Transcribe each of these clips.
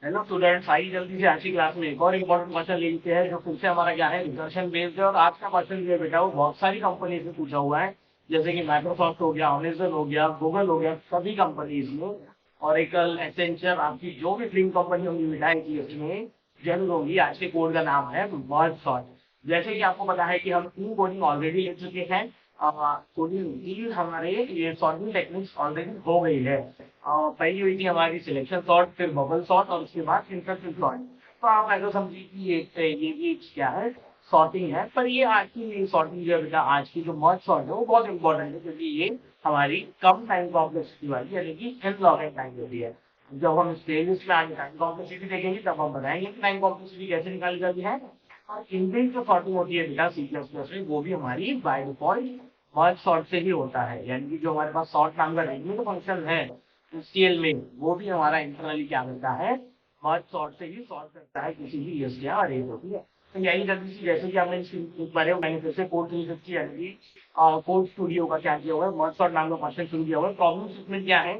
Hello students, आइए जल्दी से आज की क्लास में एक और इम्पोर्टेंट क्वेश्चन ले लेते हैं जो फिर से हमारा क्या है, रिकर्शन बेस्ड है। और आज का क्वेश्चन जो है बेटा वो बहुत सारी कंपनी से पूछा हुआ है, जैसे कि माइक्रोसॉफ्ट हो गया, अमेजन हो गया, गूगल हो गया, सभी कंपनीज में। ऑरेकल, एसेंचर, आपकी जो भी ड्रीम कंपनी होंगी बेटा इसमें जरूर होगी। आज के कोड का नाम है मर्ज। जैसे कि आपको पता है कि हम तीन कोडिंग ऑलरेडी ले चुके हैं। कोडिंग तीन हमारे ये सॉर्टिंग टेक्निक्स ऑलरेडी हो गई है। पहली हुई थी हमारी सिलेक्शन सॉर्ट, फिर बबल सॉर्ट और उसके बाद इंटरफेस सॉर्ट। तो आप ऐसा समझिए कि ये भी क्या है, सॉर्टिंग है। पर ये आज की सॉर्टिंग जो है बेटा, आज की जो मर्ज सॉर्ट है वो बहुत इंपॉर्टेंट है, क्योंकि ये हमारी कम टाइम कॉम्प्लेक्सिटी वाली यानी कि इनलॉगेंट टाइम होती है। जब हम इस प्लेलिस्ट में आगे टाइम कॉम्प्लेक्सिटी देखेंगे तब हम बताएंगे कि टाइम कॉम्प्लेक्सिटी कैसे निकाली जाती है। और इनबिल्ट जो सॉर्टिंग होती है बेटा सी प्लस प्लस में, वो भी हमारी बाय डिफॉल्ट मर्ज सॉर्ट से ही होता है। यानी कि जो हमारे पास सॉर्ट नाम का रेगुलर फंक्शन है एसटीएल में, वो भी हमारा इंटरनली क्या करता है, मर्ज सॉर्ट से ही सॉर्ट करता है किसी भी लिस्ट या अरे को। ठीक है, तो यही जल्दी से जैसे कि आपने मैंने फिर से कोड 350 यानी कि कोड स्टूडियो का क्या किया हुआ है, मर्ज सॉर्ट नाम का फंक्शन शुरू किया हुआ है। प्रॉब्लम इसमें क्या है,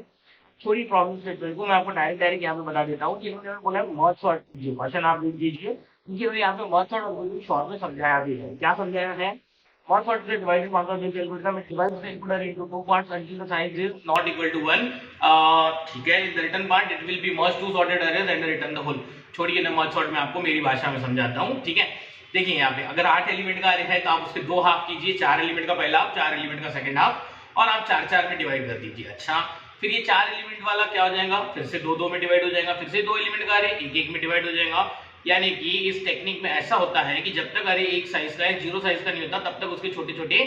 थोड़ी प्रॉब्लम स्टेटमेंट को मैं आपको डायरेक्ट डायरेक्ट यहाँ पे बता देता हूँ कि इन्होंने बोला मर्ज सॉर्ट कीजिए, क्वेश्चन आप लिख दीजिए, क्योंकि यहाँ पे मर्ज सॉर्ट शॉर्ट में समझाया भी है। क्या समझाया है, what what is the divided mark of this algorithm? It divides the input array into two parts until the size is not equal to 1. ठीक है, in the written part it will be merged two sorted arrays and return the whole. छोड़िए ना, merge sort में आपको मेरी भाषा में समझाता हूँ। ठीक है, देखिए यहाँ पे अगर 8 एलिमेंट का अरे है तो आप उसके दो हाफ कीजिए, 4 एलिमेंट का पहला हाफ, 4 एलिमेंट का सेकंड हाफ, और आप 4 4 में डिवाइड कर दीजिए। अच्छा, फिर ये 4 एलिमेंट वाला क्या हो जाएगा, फिर से 2 2 में डिवाइड हो जाएगा, फिर से 2 एलिमेंट का अरे 1 1 में डिवाइड हो जाएगा। यानी कि इस टेक्निक में ऐसा होता है कि जब तक अरे एक साइज का है, जीरो साइज का नहीं होता, तब तक उसके छोटे छोटे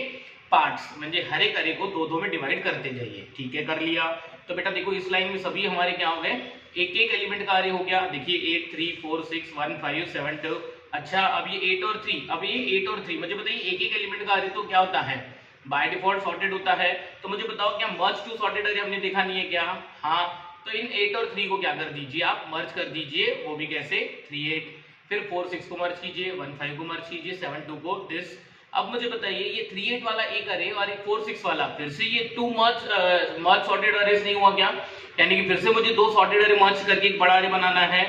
पार्ट्स म्हणजे हर एक अरे को 2 2 में डिवाइड करते जाइए। ठीक है, कर लिया। तो बेटा देखो इस लाइन में सभी हमारे क्या हो गए, एक एक एलिमेंट का अरे हो गया। देखिए 8 3 4 6 1 5 7 2। अच्छा, अब ये 8 और 3, अब ये 8 और 3 मुझे बताइए एक एक एलिमेंट का अरे तो क्या होता है, बाय डिफॉल्ट सॉर्टेड होता है। तो मुझे बताओ क्या मर्ज टू सॉर्टेड अरे हमने देखा नहीं है क्या? हाँ, तो इन 8 और 3 को क्या कर दीजिए, आप मर्ज कर दीजिए। वो भी कैसे, 3 8, फिर 4 6 को मर्ज कीजिए, 1 5 को मर्ज कीजिए, 7 2 को दिस। अब मुझे बताइए ये 3 8 वाला एक अरे और एक 4 6 वाला, फिर से ये टू मर्ज सॉर्टेड अरेज नहीं हुआ क्या? यानी कि फिर से मुझे दो सॉर्टेड अरे मर्ज करके एक बड़ा अरे बनाना है।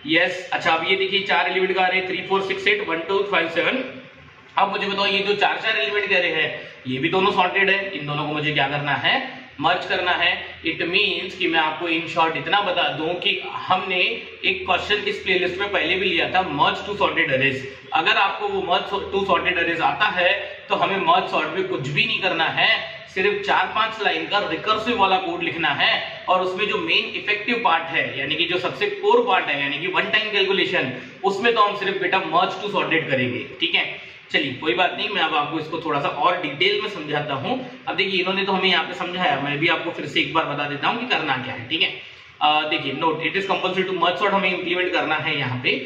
यस। अच्छा, अब ये देखिए 4 एलिमेंट का अरे 3 4 6 8 1 2 5 7। अब मुझे बताओ ये जो 4 4 एलिमेंट के अरे है, ये भी दोनों सॉर्टेड है, इन दोनों को मुझे क्या करना है, मर्ज करना है। इट मींस कि मैं आपको इन शॉर्ट इतना बता दूं कि हमने एक क्वेश्चन इस प्लेलिस्ट में पहले भी लिया था, मर्ज टू सॉर्टेड अरेज। अगर आपको वो मर्ज टू सॉर्टेड अरेज आता है तो हमें मर्ज सॉर्ट में कुछ भी नहीं करना है, सिर्फ 4-5 लाइन का रिकर्सिव वाला कोड लिखना है। और उसमें जो मेन इफेक्टिव पार्ट है, यानी कि जो सबसे कोर पार्ट है, यानी कि वन टाइम कैलकुलेशन, उसमें तो हम सिर्फ बेटा मर्ज टू सॉर्टेड करेंगे। ठीक है, चलिए कोई बात नहीं, मैं अब आपको इसको थोड़ा सा और डिटेल में समझाता हूं। अब देखिए इन्होंने तो हमें यहाँ पे समझाया, मैं भी आपको फिर से एक बार बता देता हूँ कि करना क्या है। ठीक है, देखिए note, it is compulsory to merge sort हमें इंप्लीमेंट करना है यहाँ पे।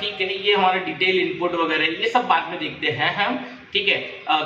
ठीक है, ये हमारा डिटेल इनपुट वगैरह ये सब बाद में देखते हैं हम। ठीक है,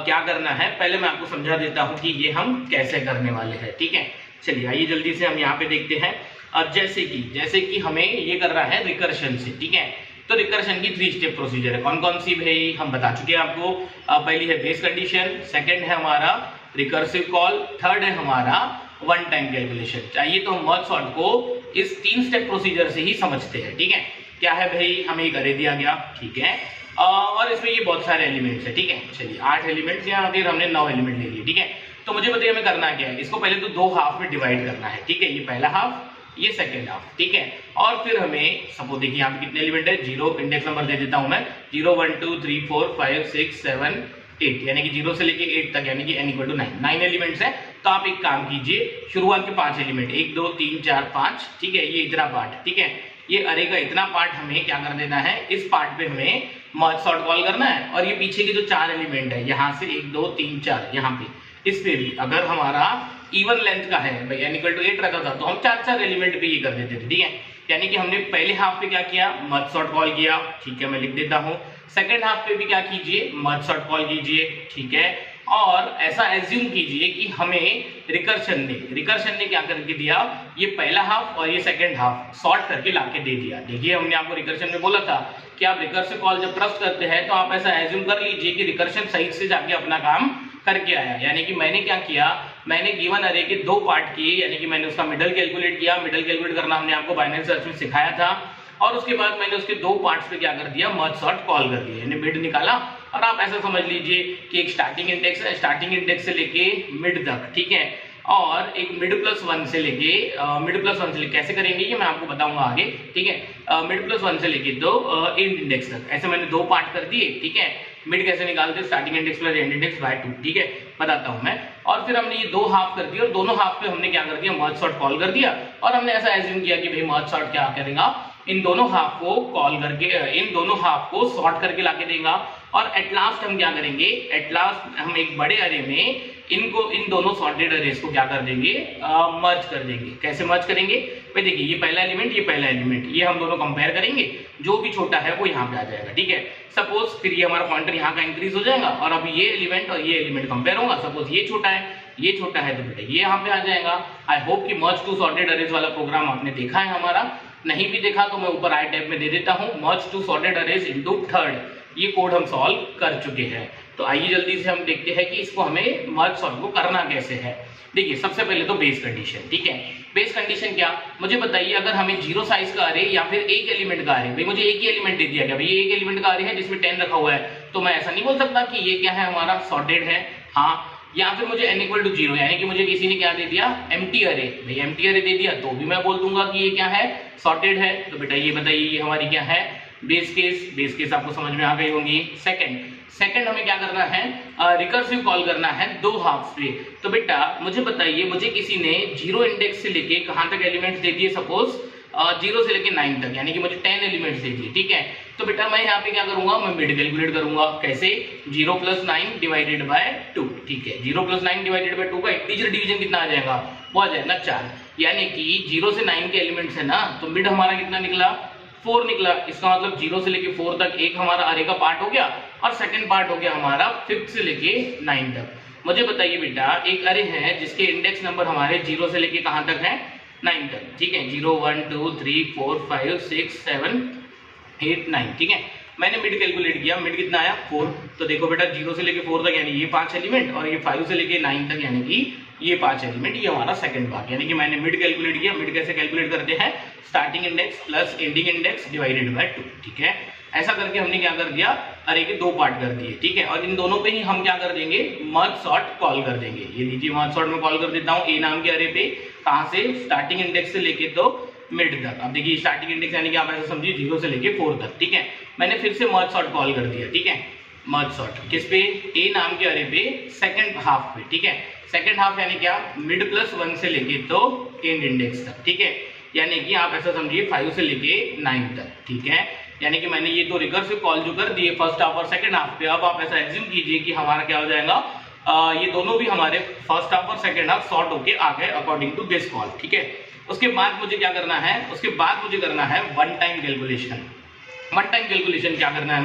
क्या करना है पहले मैं आपको समझा देता हूँ कि ये हम कैसे करने वाले हैं। ठीक है, चलिए आइए जल्दी से हम यहाँ पे देखते हैं। अब जैसे कि हमें ये करना है रिकर्शन से। ठीक है, तो रिकर्शन की 3 स्टेप प्रोसीजर है। कौन कौन सी भाई हम बता चुके हैं आपको। पहली है बेस कंडीशन, सेकंड है हमारा रिकर्सिव कॉल, थर्ड है हमारा वन टाइम कैलकुलेशन। चाहिए तो हम मर्ज सॉर्ट को इस 3 स्टेप प्रोसीजर से ही समझते हैं। ठीक है, क्या है भाई, हमें एक अरे दिया गया। ठीक है, और इसमें ये बहुत सारे एलिमेंट्स है। ठीक है, चलिए 8 एलिमेंट्स या फिर हमने 9 एलिमेंट ले लिए। ठीक है, तो मुझे बताइए हमें करना क्या है, इसको पहले तो 2 हाफ में डिवाइड करना है। ठीक है, ये पहला हाफ, ये सेकेंड हाफ। ठीक है, और फिर हमें सपोज देखिए यहाँ पे कितने एलिमेंट है, 0 इंडेक्स नंबर दे देता हूं मैं, 0 1 2 3 4 5 6 7 8, यानी कि 0 से लेके 8 तक, यानी कि n इक्वल टू 9 एलिमेंट्स है। तो आप एक काम कीजिए, शुरुआत के 5 एलिमेंट 1 2 3 4 5। ठीक है, ये इतना पार्ट, ठीक है, ये अरे का इतना पार्ट हमें क्या कर देना है, इस पार्ट पे हमें मर्ज सॉर्ट कॉल करना है। और ये पीछे के जो 4 एलिमेंट है, यहाँ से 1 2 3 4, यहाँ पे इस पे भी अगर हमारा इवन लेंथ का है भाई, n इक्वल टू 8 रहता था तो हम 4 4 एलिमेंट पे ये कर देते थे। ठीक है, यानी कि हमने पहले हाफ पे क्या किया, मर्ज सॉर्ट कॉल किया। ठीक है, मैं लिख देता हूं। सेकंड हाफ पे भी क्या कीजिए, मर्ज सॉर्ट कॉल कीजिए। ठीक है, और ऐसा एज्यूम कीजिए कि हमें रिकर्शन ने क्या करके दिया, ये पहला हाफ और ये सेकंड हाफ सॉर्ट करके लाके दे दिया। देखिए हमने आपको रिकर्शन में बोला था कि आप रिकर्सिव कॉल जब ट्रस्ट करते हैं तो आप ऐसा एज्यूम कर लीजिए कि रिकर्शन सही से जाके अपना काम करके आया। यानी कि मैंने क्या किया, मैंने गिवन अरे के 2 पार्ट किए, यानी कि मैंने उसका मिडल कैलकुलेट किया। मिडल कैलकुलेट करना हमने आपको बाइनरी सर्च में सिखाया था, और उसके बाद मैंने उसके 2 पार्ट्स पे क्या कर दिया, मर्ज सॉर्ट कॉल कर दिया, यानी मिड निकाला। और आप ऐसा समझ लीजिए कि एक स्टार्टिंग इंडेक्स है, स्टार्टिंग इंडेक्स से लेके मिड तक, ठीक है, और एक मिड प्लस वन से लेके कैसे करेंगे ये मैं आपको बताऊंगा आगे, ठीक है। मिड प्लस वन से लेके तो एंड इंडेक्स तक, ऐसे मैंने 2 पार्ट कर दिए, ठीक है। मिड कैसे निकालते हैं, starting index plus and index bye 2, ठीक है, बताता हूं मैं। और फिर हमने ये 2 हाफ कर दिए, और दोनों हाफ पे हमने क्या कर दिया, मर्ज सॉर्ट कॉल कर दिया। और हमने ऐसा एज्यूम किया कि भाई मर्ज सॉर्ट क्या करेगा, इन दोनों हाफ को कॉल करके, इन दोनों हाफ को सॉर्ट करके लाके देगा। और एट लास्ट हम क्या करेंगे, एट लास्ट हम एक बड़े अरे में इन दोनों सॉर्टेड अरेज को क्या कर देंगे, मर्ज कर देंगे। कैसे मर्ज करेंगे भाई, देखिए ये पहला एलिमेंट, ये पहला एलिमेंट, ये हम दोनों कंपेयर करेंगे, जो भी छोटा है वो यहाँ पे आ जाएगा, ठीक है। सपोज फिर ये हमारा पॉइंटर यहाँ का इंक्रीज हो जाएगा, और अब ये एलिमेंट और ये एलिमेंट कंपेयर होगा। सपोज ये छोटा है, ये छोटा है, तो बेटा ये यहाँ पे आ जाएगा। आई होप कि मर्ज टू सॉर्टेड अरेज वाला प्रोग्राम आपने देखा है हमारा, नहीं भी देखा तो मैं ऊपर आई टैब में दे देता हूँ, merge two sorted array into third, ये कोड हम सॉल्व कर चुके हैं। तो आइए जल्दी से हम देखते हैं कि इसको हमें मर्ज सॉल्व को करना कैसे है। देखिए सबसे पहले तो बेस कंडीशन, ठीक है। बेस कंडीशन क्या, मुझे बताइए, अगर हमें 0 साइज का अरे या फिर एक एलिमेंट का अरे, भाई मुझे एक ही एलिमेंट दे दिया गया, भाई ये एक एलिमेंट का अरे है जिसमें 10 रखा हुआ है, तो मैं ऐसा नहीं बोल सकता कि ये क्या है, हमारा सॉर्टेड है, हाँ। या फिर मुझे n = 0, यानी कि मुझे किसी ने क्या दे दिया, एम्प्टी अरे, भाई एम्प्टी अरे दे दिया, तो भी मैं बोल दूंगा कि ये क्या है, सॉर्टेड है। तो बेटा ये बताइए, ये हमारी क्या है, बेस केस। बेस केस आपको समझ में आ गई होंगी। सेकंड हमें क्या करना है, रिकर्सिव कॉल करना है 2 हाफ पे। तो बेटा मुझे बताइए, मुझे किसी ने 0 इंडेक्स से लेके कहां तक एलिमेंट्स दे दिए, सपोज 0 से लेके 9 तक, यानी कि मुझे 10 एलिमेंट्स दे दिए, ठीक है। तो बेटा मैं यहाँ पे क्या करूंगा, मैं मिड कैलकुलेट करूंगा। कैसे, 0 + 9 डिवाइडेड बाय 2, ठीक है। 0 + 9 डिवाइडेड बाय 2 का इंटीजर डिवीजन कितना आ जाएगा, वो आ जाएगा 4, यानी कि 0 से 9 के एलिमेंट्स है ना, तो मिड हमारा कितना निकला, 4 निकला। इसका मतलब 0 से लेके 4 तक एक हमारा अरे का पार्ट हो गया, और सेकंड पार्ट हो गया हमारा 5th से लेके 9 तक। मुझे बताइए बेटा, एक अरे है जिसके इंडेक्स नंबर हमारे 0 से लेके कहां तक है, 9 तक, ठीक है। 0 1 2 3 4 5 6 7 8 9, ठीक है। मैंने मिड कैलकुलेट किया, मिड कितना आया, 4। तो देखो बेटा 0 से लेके 4 तक यानी ये 5 एलिमेंट, और ये 5 से लेके 9 तक यानी कि ये 5 एलिमेंट, ये हमारा सेकंड भाग, यानी कि मैंने मिड कैलकुलेट किया। मिड कैसे कैलकुलेट करते हैं, starting index plus ending index divided by 2, ठीक है। ऐसा करके हमने क्या कर दिया, अरे के 2 पार्ट कर दिए, ठीक है। और इन दोनों पे ही हम क्या कर देंगे, मर्ज सॉर्ट कॉल कर देंगे। ये लीजिए मर्ज सॉर्ट में कॉल कर देता हूँ ए नाम के अरे पे, कहां से, स्टार्टिंग इंडेक्स से लेके तो मिड तक। अब देखिए स्टार्टिंग इंडेक्स यानी कि आप ऐसा समझिए 0 से लेके 4 तक, ठीक है। मैंने फिर से मर्ज सॉर्ट कॉल कर दिया, ठीक है। मर्ज सॉर्ट किस पे, ए नाम के अरे पे सेकंड हाफ पे, ठीक है। सेकंड हाफ यानी क्या, मिड प्लस 1 से लेके तो एंड इंडेक्स तक, ठीक है। यानी कि आप ऐसा समझिए 5 से लेके 9 तक, ठीक है। यानी कि मैंने ये 2 रिकर्सिव कॉल जो कर दिए फर्स्ट हाफ और सेकंड हाफ पे। अब आप ऐसा एज्यूम कीजिए कि हमारा क्या हो जाएगा, ये दोनों भी हमारे फर्स्ट हाफ और सेकंड हाफ सॉर्ट होके आ गए अकॉर्डिंग टू दिस कॉल, ठीक है। उसके बाद मुझे क्या करना है, उसके बाद मुझे करना है one time calculation. One time calculation क्या करना है,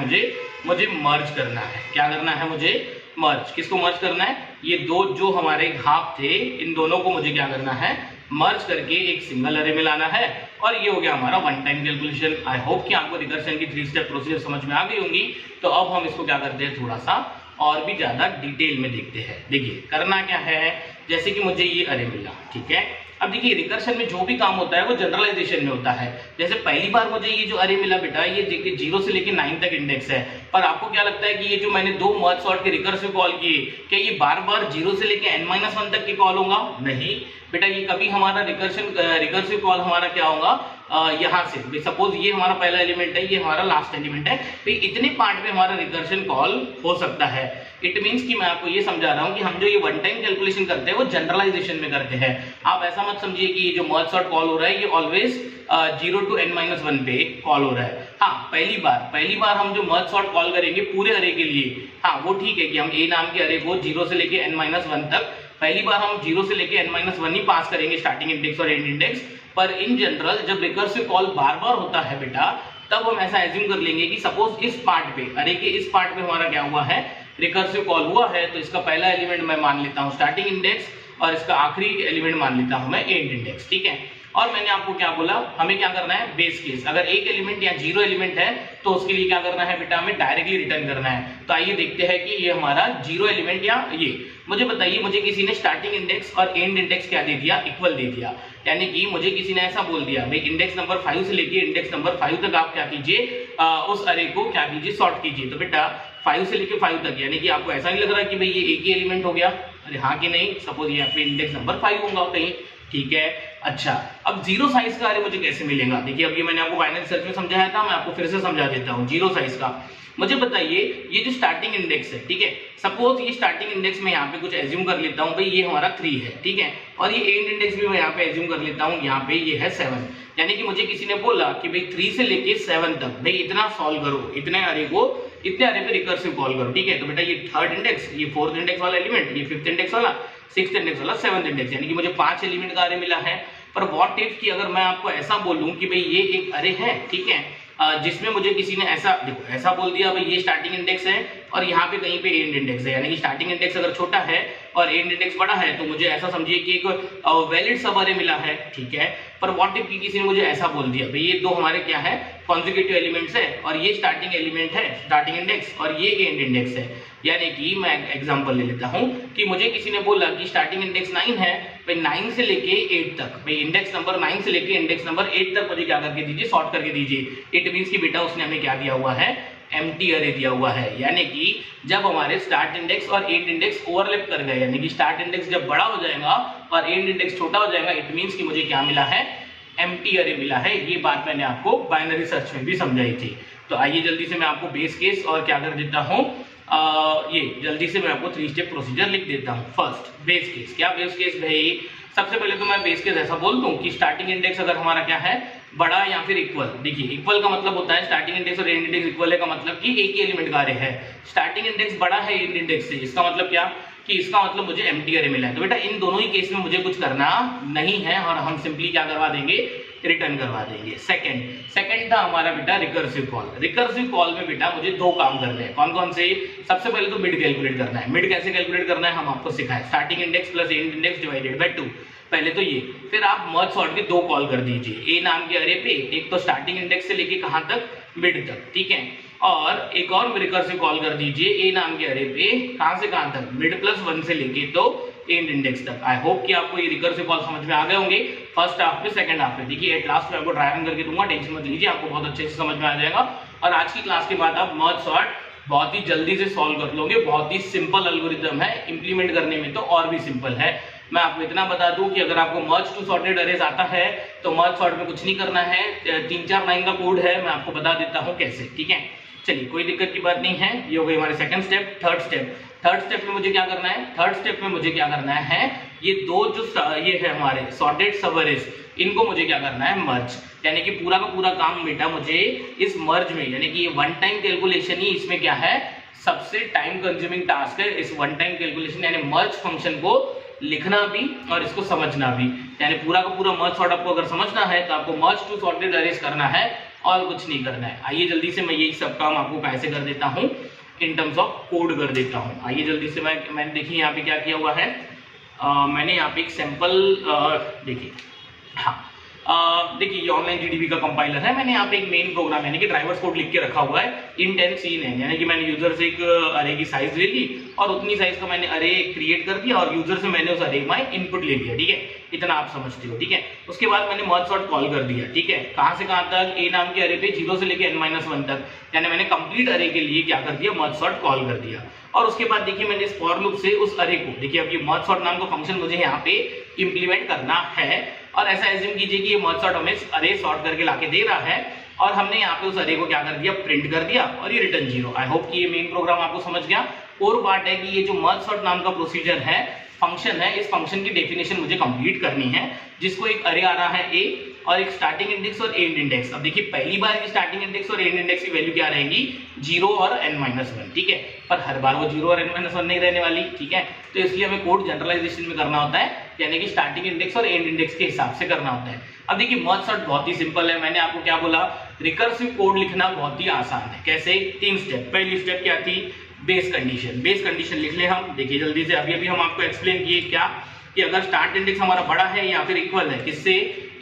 मुझे मर्ज करना है। क्या करना है मुझे, मर्ज। किसको मर्ज करना है, ये 2 जो हमारे हाफ थे, इन दोनों को मुझे क्या करना है, मर्ज करके एक सिंगल अरे में लाना है। और ये हो गया हमारा one time calculation. I hope कि आपको रिकर्शन की 3 स्टेप प्रोसीजर समझ में आ गई होंगी। तो अब हम इसको क्या करते हैं, थोड़ा सा और भी ज्यादा डिटेल में देखते हैं। देखिए करना क्या है, जैसे कि मुझे ये अरे मिला, ठीक है। अब देखिए रिकर्शन में जो भी काम होता है वो जनरलाइजेशन में होता है। जैसे पहली बार मुझे ये जो अरे मिला बेटा, ये देखिए 0 से लेके 9 तक इंडेक्स है। पर आपको क्या लगता है कि ये जो मैंने 2 मर्ज सॉर्ट के रिकर्सिव कॉल किए, क्या ये बार बार 0 से लेके n-1 तक के कॉल होगा? नहीं बेटा, ये कभी हमारा रिकर्सिव कॉल हमारा क्या होगा, यहाँ से सपोज ये हमारा पहला एलिमेंट है, ये हमारा लास्ट एलिमेंट है, तो इतने पार्ट में हमारा रिकर्शन कॉल हो सकता है। इट मीन्स कि मैं आपको ये समझा रहा हूँ कि हम जो ये वन टाइम कैलकुलेशन करते हैं वो जनरलाइजेशन में करते हैं। आप ऐसा मत समझिए कि ये जो मर्ज सॉर्ट कॉल हो रहा है ये ऑलवेज 0 to n-1 पे कॉल हो रहा है। हाँ पहली बार हम जो मर्ज सॉर्ट कॉल करेंगे पूरे अरे के लिए, हाँ वो ठीक है कि हम ए नाम के अरे को 0 से लेके n-1 तक पहली बार हम 0 से लेके n-1 ही पास करेंगे, स्टार्टिंग इंडेक्स और एंड इंडेक्स। पर इन जनरल जब रिकर्सिव कॉल बार बार होता है बेटा, तब हम ऐसा एज्यूम कर लेंगे कि सपोज इस पार्ट पे, अरे के इस पार्ट पे हमारा क्या हुआ है, रिकर्सिव कॉल हुआ है, तो इसका पहला एलिमेंट मैं मान लेता हूँ स्टार्टिंग इंडेक्स और इसका आखिरी एलिमेंट मान लेता हूँ मैं एंड इंडेक्स, ठीक है। और मैंने आपको क्या बोला, हमें क्या करना है, बेस केस। अगर एक एलिमेंट या 0 एलिमेंट है तो उसके लिए क्या करना है बेटा, हमें डायरेक्टली रिटर्न करना है। तो आइए देखते हैं कि ये हमारा 0 एलिमेंट या ये, मुझे बताइए, मुझे किसी ने स्टार्टिंग इंडेक्स और एंड इंडेक्स क्या दे दिया, इक्वल दे दिया। यानी कि मुझे किसी ने ऐसा बोल दिया भाई इंडेक्स नंबर 5 से लेके इंडेक्स नंबर 5 तक आप क्या कीजिए, उस अरे को क्या कीजिए, सॉर्ट कीजिए। तो बेटा 5 से लेके 5 तक, यानी कि आपको ऐसा नहीं लग रहा कि भाई ये एक ही एलिमेंट हो गया, अरे हाँ कि नहीं, सपोज यहाँ पे इंडेक्स नंबर 5 होगा कहीं, ठीक है। अच्छा, अब 0 साइज का अरे मुझे कैसे मिलेगा, देखिए अब ये मैंने आपको बाइनरी सर्च में समझाया था, मैं आपको फिर से समझा देता हूँ। 0 साइज का मुझे बताइए, ये जो स्टार्टिंग इंडेक्स है, ठीक है, सपोज ये स्टार्टिंग इंडेक्स में यहाँ पे कुछ एज्यूम कर लेता हूँ भाई ये हमारा 3 है, ठीक है, और ये एंड इंडेक्स भी मैं यहाँ पे एज्यूम कर लेता हूँ, यहाँ पे ये है 7। यानी कि मुझे किसी ने बोला कि भाई 3 से लेके 7 तक भाई इतना सॉल्व करो, इतने अरे पे रिकर्सिव कॉल करो, ठीक है। तो बेटा ये थर्ड इंडेक्स, ये फोर्थ इंडेक्स वाला एलिमेंट, ये फिफ्थ इंडेक्स वाला, सिक्स्थ इंडेक्स वाला, सेवंथ इंडेक्स, यानी कि मुझे 5 एलिमेंट का अरे मिला है। पर व्हाट इफ कि अगर मैं आपको ऐसा बोलूं कि भाई ये एक अरे है, ठीक है, जिसमें मुझे किसी ने ऐसा, देखो ऐसा बोल दिया भाई ये स्टार्टिंग इंडेक्स है और यहाँ पे कहीं पे एंड इंडेक्स है, यानी कि स्टार्टिंग इंडेक्स अगर छोटा है और एंड इंडेक्स बड़ा है तो मुझे ऐसा समझिए कि एक वैलिड सब अरे मिला है, ठीक है। पर व्हाट इफ कि किसी ने मुझे ऐसा बोल दिया भाई ये दो हमारे क्या है, कॉन्जिक्यूटिव एलिमेंट्स है और ये स्टार्टिंग एलिमेंट है, स्टार्टिंग इंडेक्स, और ये एंड इंडेक्स है। यानी कि मैं एग्जांपल ले लेता हूं कि मुझे किसी ने बोला कि स्टार्टिंग इंडेक्स 9 है, भाई 9 से लेके 8 तक, भाई इंडेक्स नंबर 9 से लेके इंडेक्स नंबर 8 तक मुझे क्या करके दीजिए, सॉर्ट करके दीजिए। इट मींस कि बेटा उसने हमें क्या दिया हुआ है, एम्प्टी अरे दिया हुआ है। यानी कि जब हमारे स्टार्ट इंडेक्स और एंड इंडेक्स ओवरलैप कर गए, यानी कि स्टार्ट इंडेक्स जब बड़ा हो जाएगा और एंड इंडेक्स छोटा हो जाएगा, इट मींस कि मुझे क्या मिला है, एम्प्टी अरे मिला है। ये बात मैंने आपको बाइनरी सर्च में भी समझाई थी। तो आइए जल्दी से मैं आपको बेस केस और क्या कर देता हूं, ये जल्दी से मैं आपको 3 स्टेप प्रोसीजर लिख देता हूं। फर्स्ट बेस केस, क्या बेस केस भाई, सबसे पहले तो मैं बेस केस ऐसा बोल दूं कि स्टार्टिंग इंडेक्स अगर हमारा क्या है, बड़ा या फिर इक्वल। देखिए इक्वल का मतलब होता है स्टार्टिंग इंडेक्स और एंड इंडेक्स इक्वल है का मतलब कि एक ही एलिमेंट का अरे है। स्टार्टिंग इंडेक्स बड़ा है एंड इंडेक्स से, इसका मतलब क्या कि इसका मतलब मुझे एम्प्टी अरे मिला है। तो बेटा इन दोनों ही केस में मुझे कुछ करना नहीं है और हम सिंपली क्या करवा देंगे, रिटर्न करवा देंगे। सेकंड था हमारा बेटा रिकर्सिव कॉल। रिकर्सिव कॉल में बेटा मुझे 2 काम करने हैं। कौन कौन से, सबसे पहले तो मिड कैलकुलेट करना है। मिड कैसे कैलकुलेट करना है हम आपको सिखाएं, starting index plus and index divided by 2। पहले तो ये, फिर आप मर्ज सॉर्ट के 2 कॉल कर दीजिए, ए नाम के अरे पे, एक तो स्टार्टिंग इंडेक्स से लेके कहां तक, मिड तक, ठीक है, और एक और रिकर्सिव कॉल कर दीजिए ए नाम के अरे पे, कहां से कहां तक, मिड प्लस 1 से लेके तो एंड इंडेक्स तक। आई होप कि आपको ये रिकर्सिव कॉल समझ में आ गए होंगे फर्स्ट हाफ में, सेकंड हाफ में। देखिए एट लास्ट में आपको ड्राई रन करके दूंगा, टेंशन मत लीजिए, आपको बहुत अच्छे से समझ में आ जाएगा। और आज की क्लास के बाद आप मर्ज सॉर्ट बहुत ही जल्दी से सॉल्व कर लोगे। बहुत ही सिंपल एल्गोरिथम है, इंप्लीमेंट करने में तो और भी सिंपल है। मैं आपको इतना बता दूं कि अगर आपको मर्ज टू सॉर्टेड अरेज आता है तो मर्ज सॉर्ट में कुछ नहीं करना है, 3-4 लाइन का कोड है, मैं आपको बता देता हूं कैसे, ठीक है। चलिए कोई दिक्कत की बात नहीं है। ये हो गई हमारे सेकंड स्टेप। थर्ड स्टेप में मुझे क्या करना है, थर्ड स्टेप में मुझे क्या करना है, ये दो जो ये है हमारे सॉर्टेड सब अरेज, इनको मुझे क्या करना है, मर्ज। यानी कि पूरा का पूरा काम बेटा मुझे इस मर्ज में, यानी कि ये वन टाइम कैलकुलेशन ही इसमें क्या है, सबसे टाइम कंज्यूमिंग टास्क है। इस वन टाइम कैलकुलेशन यानी मर्ज फंक्शन को लिखना भी और इसको समझना भी, यानी पूरा का पूरा मर्ज सॉर्ट आपको अगर समझना है तो आपको मर्ज टू सॉर्टेड अरेज करना है और कुछ नहीं करना है। आइए जल्दी से मैं यही सब काम आपको कैसे कर देता हूँ, इन टर्म्स ऑफ कोड कर देता हूँ। आइए जल्दी से मैंने देखिए यहाँ पे क्या किया हुआ है, मैंने यहाँ पे एक सैंपल देखिए, हाँ देखिए ये ऑनलाइन जीडीबी का कंपाइलर है। मैंने यहाँ पे एक मेन प्रोग्राम यानी कि ड्राइवर्स कोड लिख के रखा हुआ है इंटेंट सीन है, यानी कि मैंने यूजर से एक अरे की साइज ले ली और उतनी साइज का मैंने अरे क्रिएट कर दिया और यूजर से मैंने उस अरे में इनपुट ले लिया, ठीक है, इतना आप समझते हो, ठीक है। उसके बाद मैंने मर्ज सॉर्ट कॉल कर दिया, ठीक है, कहां से कहां तक, ए नाम के अरे पे 0 से लेके n-1 तक, यानी मैंने कंप्लीट अरे के लिए क्या कर दिया, मर्ज सॉर्ट कॉल कर दिया। और उसके बाद देखिए मैंने इस फॉर लूप से उस अरे को, देखिए अब ये मर्ज सॉर्ट नाम का फंक्शन मुझे यहाँ पे इंप्लीमेंट करना है और ऐसा एज्यूम कीजिए कि ये मर्ज सॉर्ट हमें अरे सॉर्ट करके लाके दे रहा है और हमने यहाँ पे उस अरे को क्या कर दिया, प्रिंट कर दिया और ये रिटर्न 0। आई होप कि ये मेन प्रोग्राम आपको समझ गया। और बात है कि ये जो मर्ज सॉर्ट नाम का प्रोसीजर है, फंक्शन है, इस फंक्शन की डेफिनेशन मुझे कंप्लीट करनी है, जिसको एक अरे आ रहा है ए और एक स्टार्टिंग इंडेक्स और एंड इंडेक्स। अब देखिए पहली बार की स्टार्टिंग इंडेक्स और एंड इंडेक्स की वैल्यू क्या रहेगी, 0 और n-1, ठीक है, पर हर बार वो 0 और n-1 नहीं रहने वाली, ठीक है। तो इसलिए हमें कोड जनरलाइजेशन में करना होता है, यानी कि स्टार्टिंग इंडेक्स और एंड इंडेक्स के हिसाब से करना होता है। अब देखिए मर्ज सॉर्ट बहुत ही सिंपल है, मैंने आपको क्या बोला, रिकर्सिव कोड लिखना बहुत ही आसान है। कैसे, 3 स्टेप। पहली स्टेप क्या थी, बेस कंडीशन। बेस कंडीशन लिख ले हम, देखिए जल्दी से, अभी हम आपको एक्सप्लेन किए क्या कि अगर स्टार्ट इंडेक्स हमारा बड़ा है या फिर इक्वल है किससे,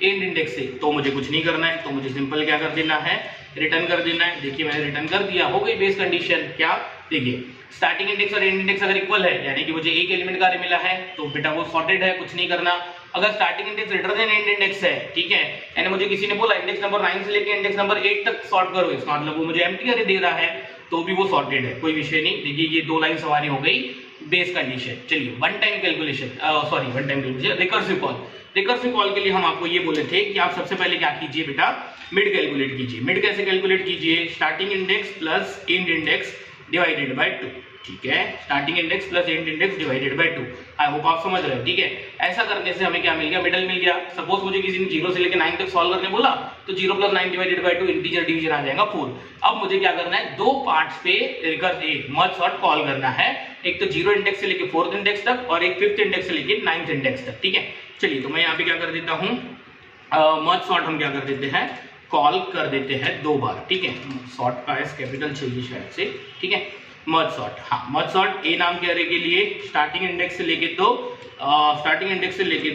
एंड इंडेक्स से, तो मुझे कुछ नहीं करना है, तो मुझे सिंपल क्या कर देना है, रिटर्न कर देना है। देखिए मैंने रिटर्न कर दिया, हो गई बेस कंडीशन। क्या, देखिए स्टार्टिंग इंडेक्स और एंड इंडेक्स अगर इक्वल है, यानी कि मुझे एक एलिमेंट का अरे मिला है, तो बेटा वो सॉर्टेड है, कुछ नहीं करना। अगर starting index greater than and index है, ठीक है, यानी मुझे किसी ने बोला इंडेक्स नंबर 9 से लेके इंडेक्स नंबर 8 तक सॉर्ट करो, इसका मतलब वो मुझे एम्प्टी अरे दे रहा है, तो भी वो सॉर्टेड है, कोई विषय नहीं। देखिए ये दो लाइन हमारी हो गई बेस कंडीशन। चलिए one time calculation, recursive call. Recursive call के लिए हम आपको ये बोले थे कि आप सबसे पहले क्या कीजिए बेटा, मिड कैलकुलेट कीजिए। मिड कैसे कैलकुलेट कीजिए, starting index plus and index divided by 2, ठीक है, starting index plus and index divided by 2। I hope आप समझ रहे हो, ठीक है। ऐसा करने से हमें क्या मिल गया, मिडल मिल गया। सपोज मुझे किसी ने 0 से लेकर 9 तक सॉल्व करने बोला, तो 0 + 9 डिवाइडेड बाय 2 इंटीजर डिवीजन आ जाएगा 4। अब मुझे क्या करना है, दो पार्ट्स पे मर्ज सॉर्ट कॉल करना है, एक तो 0 इंडेक्स से लेकर 4th इंडेक्स तक और एक 5th इंडेक्स से लेकर 9th इंडेक्स तक, ठीक है। चलिए तो मैं यहाँ पे क्या कर देता हूँ, मर्ज सॉर्ट हम क्या कर देते हैं, कॉल कर देते हैं 2 बार, ठीक है। सॉर्ट का एस कैपिटल चाहिए शायद से, ठीक है। मर्ज सॉर्ट, हाँ मर्ज सॉर्ट ए नाम के अरे के लिए स्टार्टिंग इंडेक्स से लेके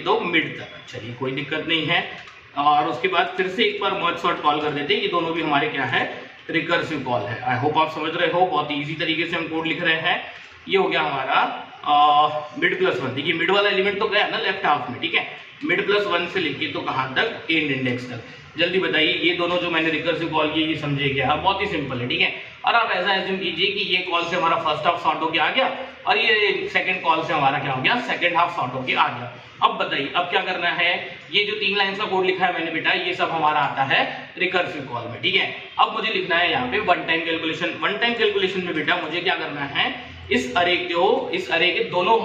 तो मिड तक, चलिए कोई दिक्कत नहीं है। और उसके बाद फिर से एक बार मर्ज सॉर्ट कॉल कर देते हैं, ये दोनों भी हमारे क्या है, रिकर्सिव कॉल है। आई होप आप समझ रहे हो, बहुत इजी तरीके से हम कोड लिख रहे हैं। ये हो गया हमारा मिड प्लस 1। देखिए मिड वाला एलिमेंट तो गया ना लेफ्ट हाफ में, ठीक है। मिड प्लस 1 से लेके तो कहां तक, एंड इंडेक्स तक। जल्दी बताइए, ये दोनों जो मैंने रिकर्सिव कॉल किए ये समझे क्या, बहुत ही सिंपल है, ठीक है। और आप ऐसा एज्यूम कीजिए कि ये कॉल से हमारा फर्स्ट हाफ सॉर्ट होके आ गया और ये सेकंड कॉल से हमारा क्या हो गया, सेकंड हाफ सॉर्ट होके आ गया। अब बताइए अब क्या करना है, ये जो 3 लाइंस का कोड लिखा है मैंने बेटा, ये सब हमारा आता है रिकर्सिव कॉल में, ठीक है। अब मुझे लिखना है यहाँ पे one time calculation. One time calculation में बेटा मुझे क्या करना है, इस अरे के दोनों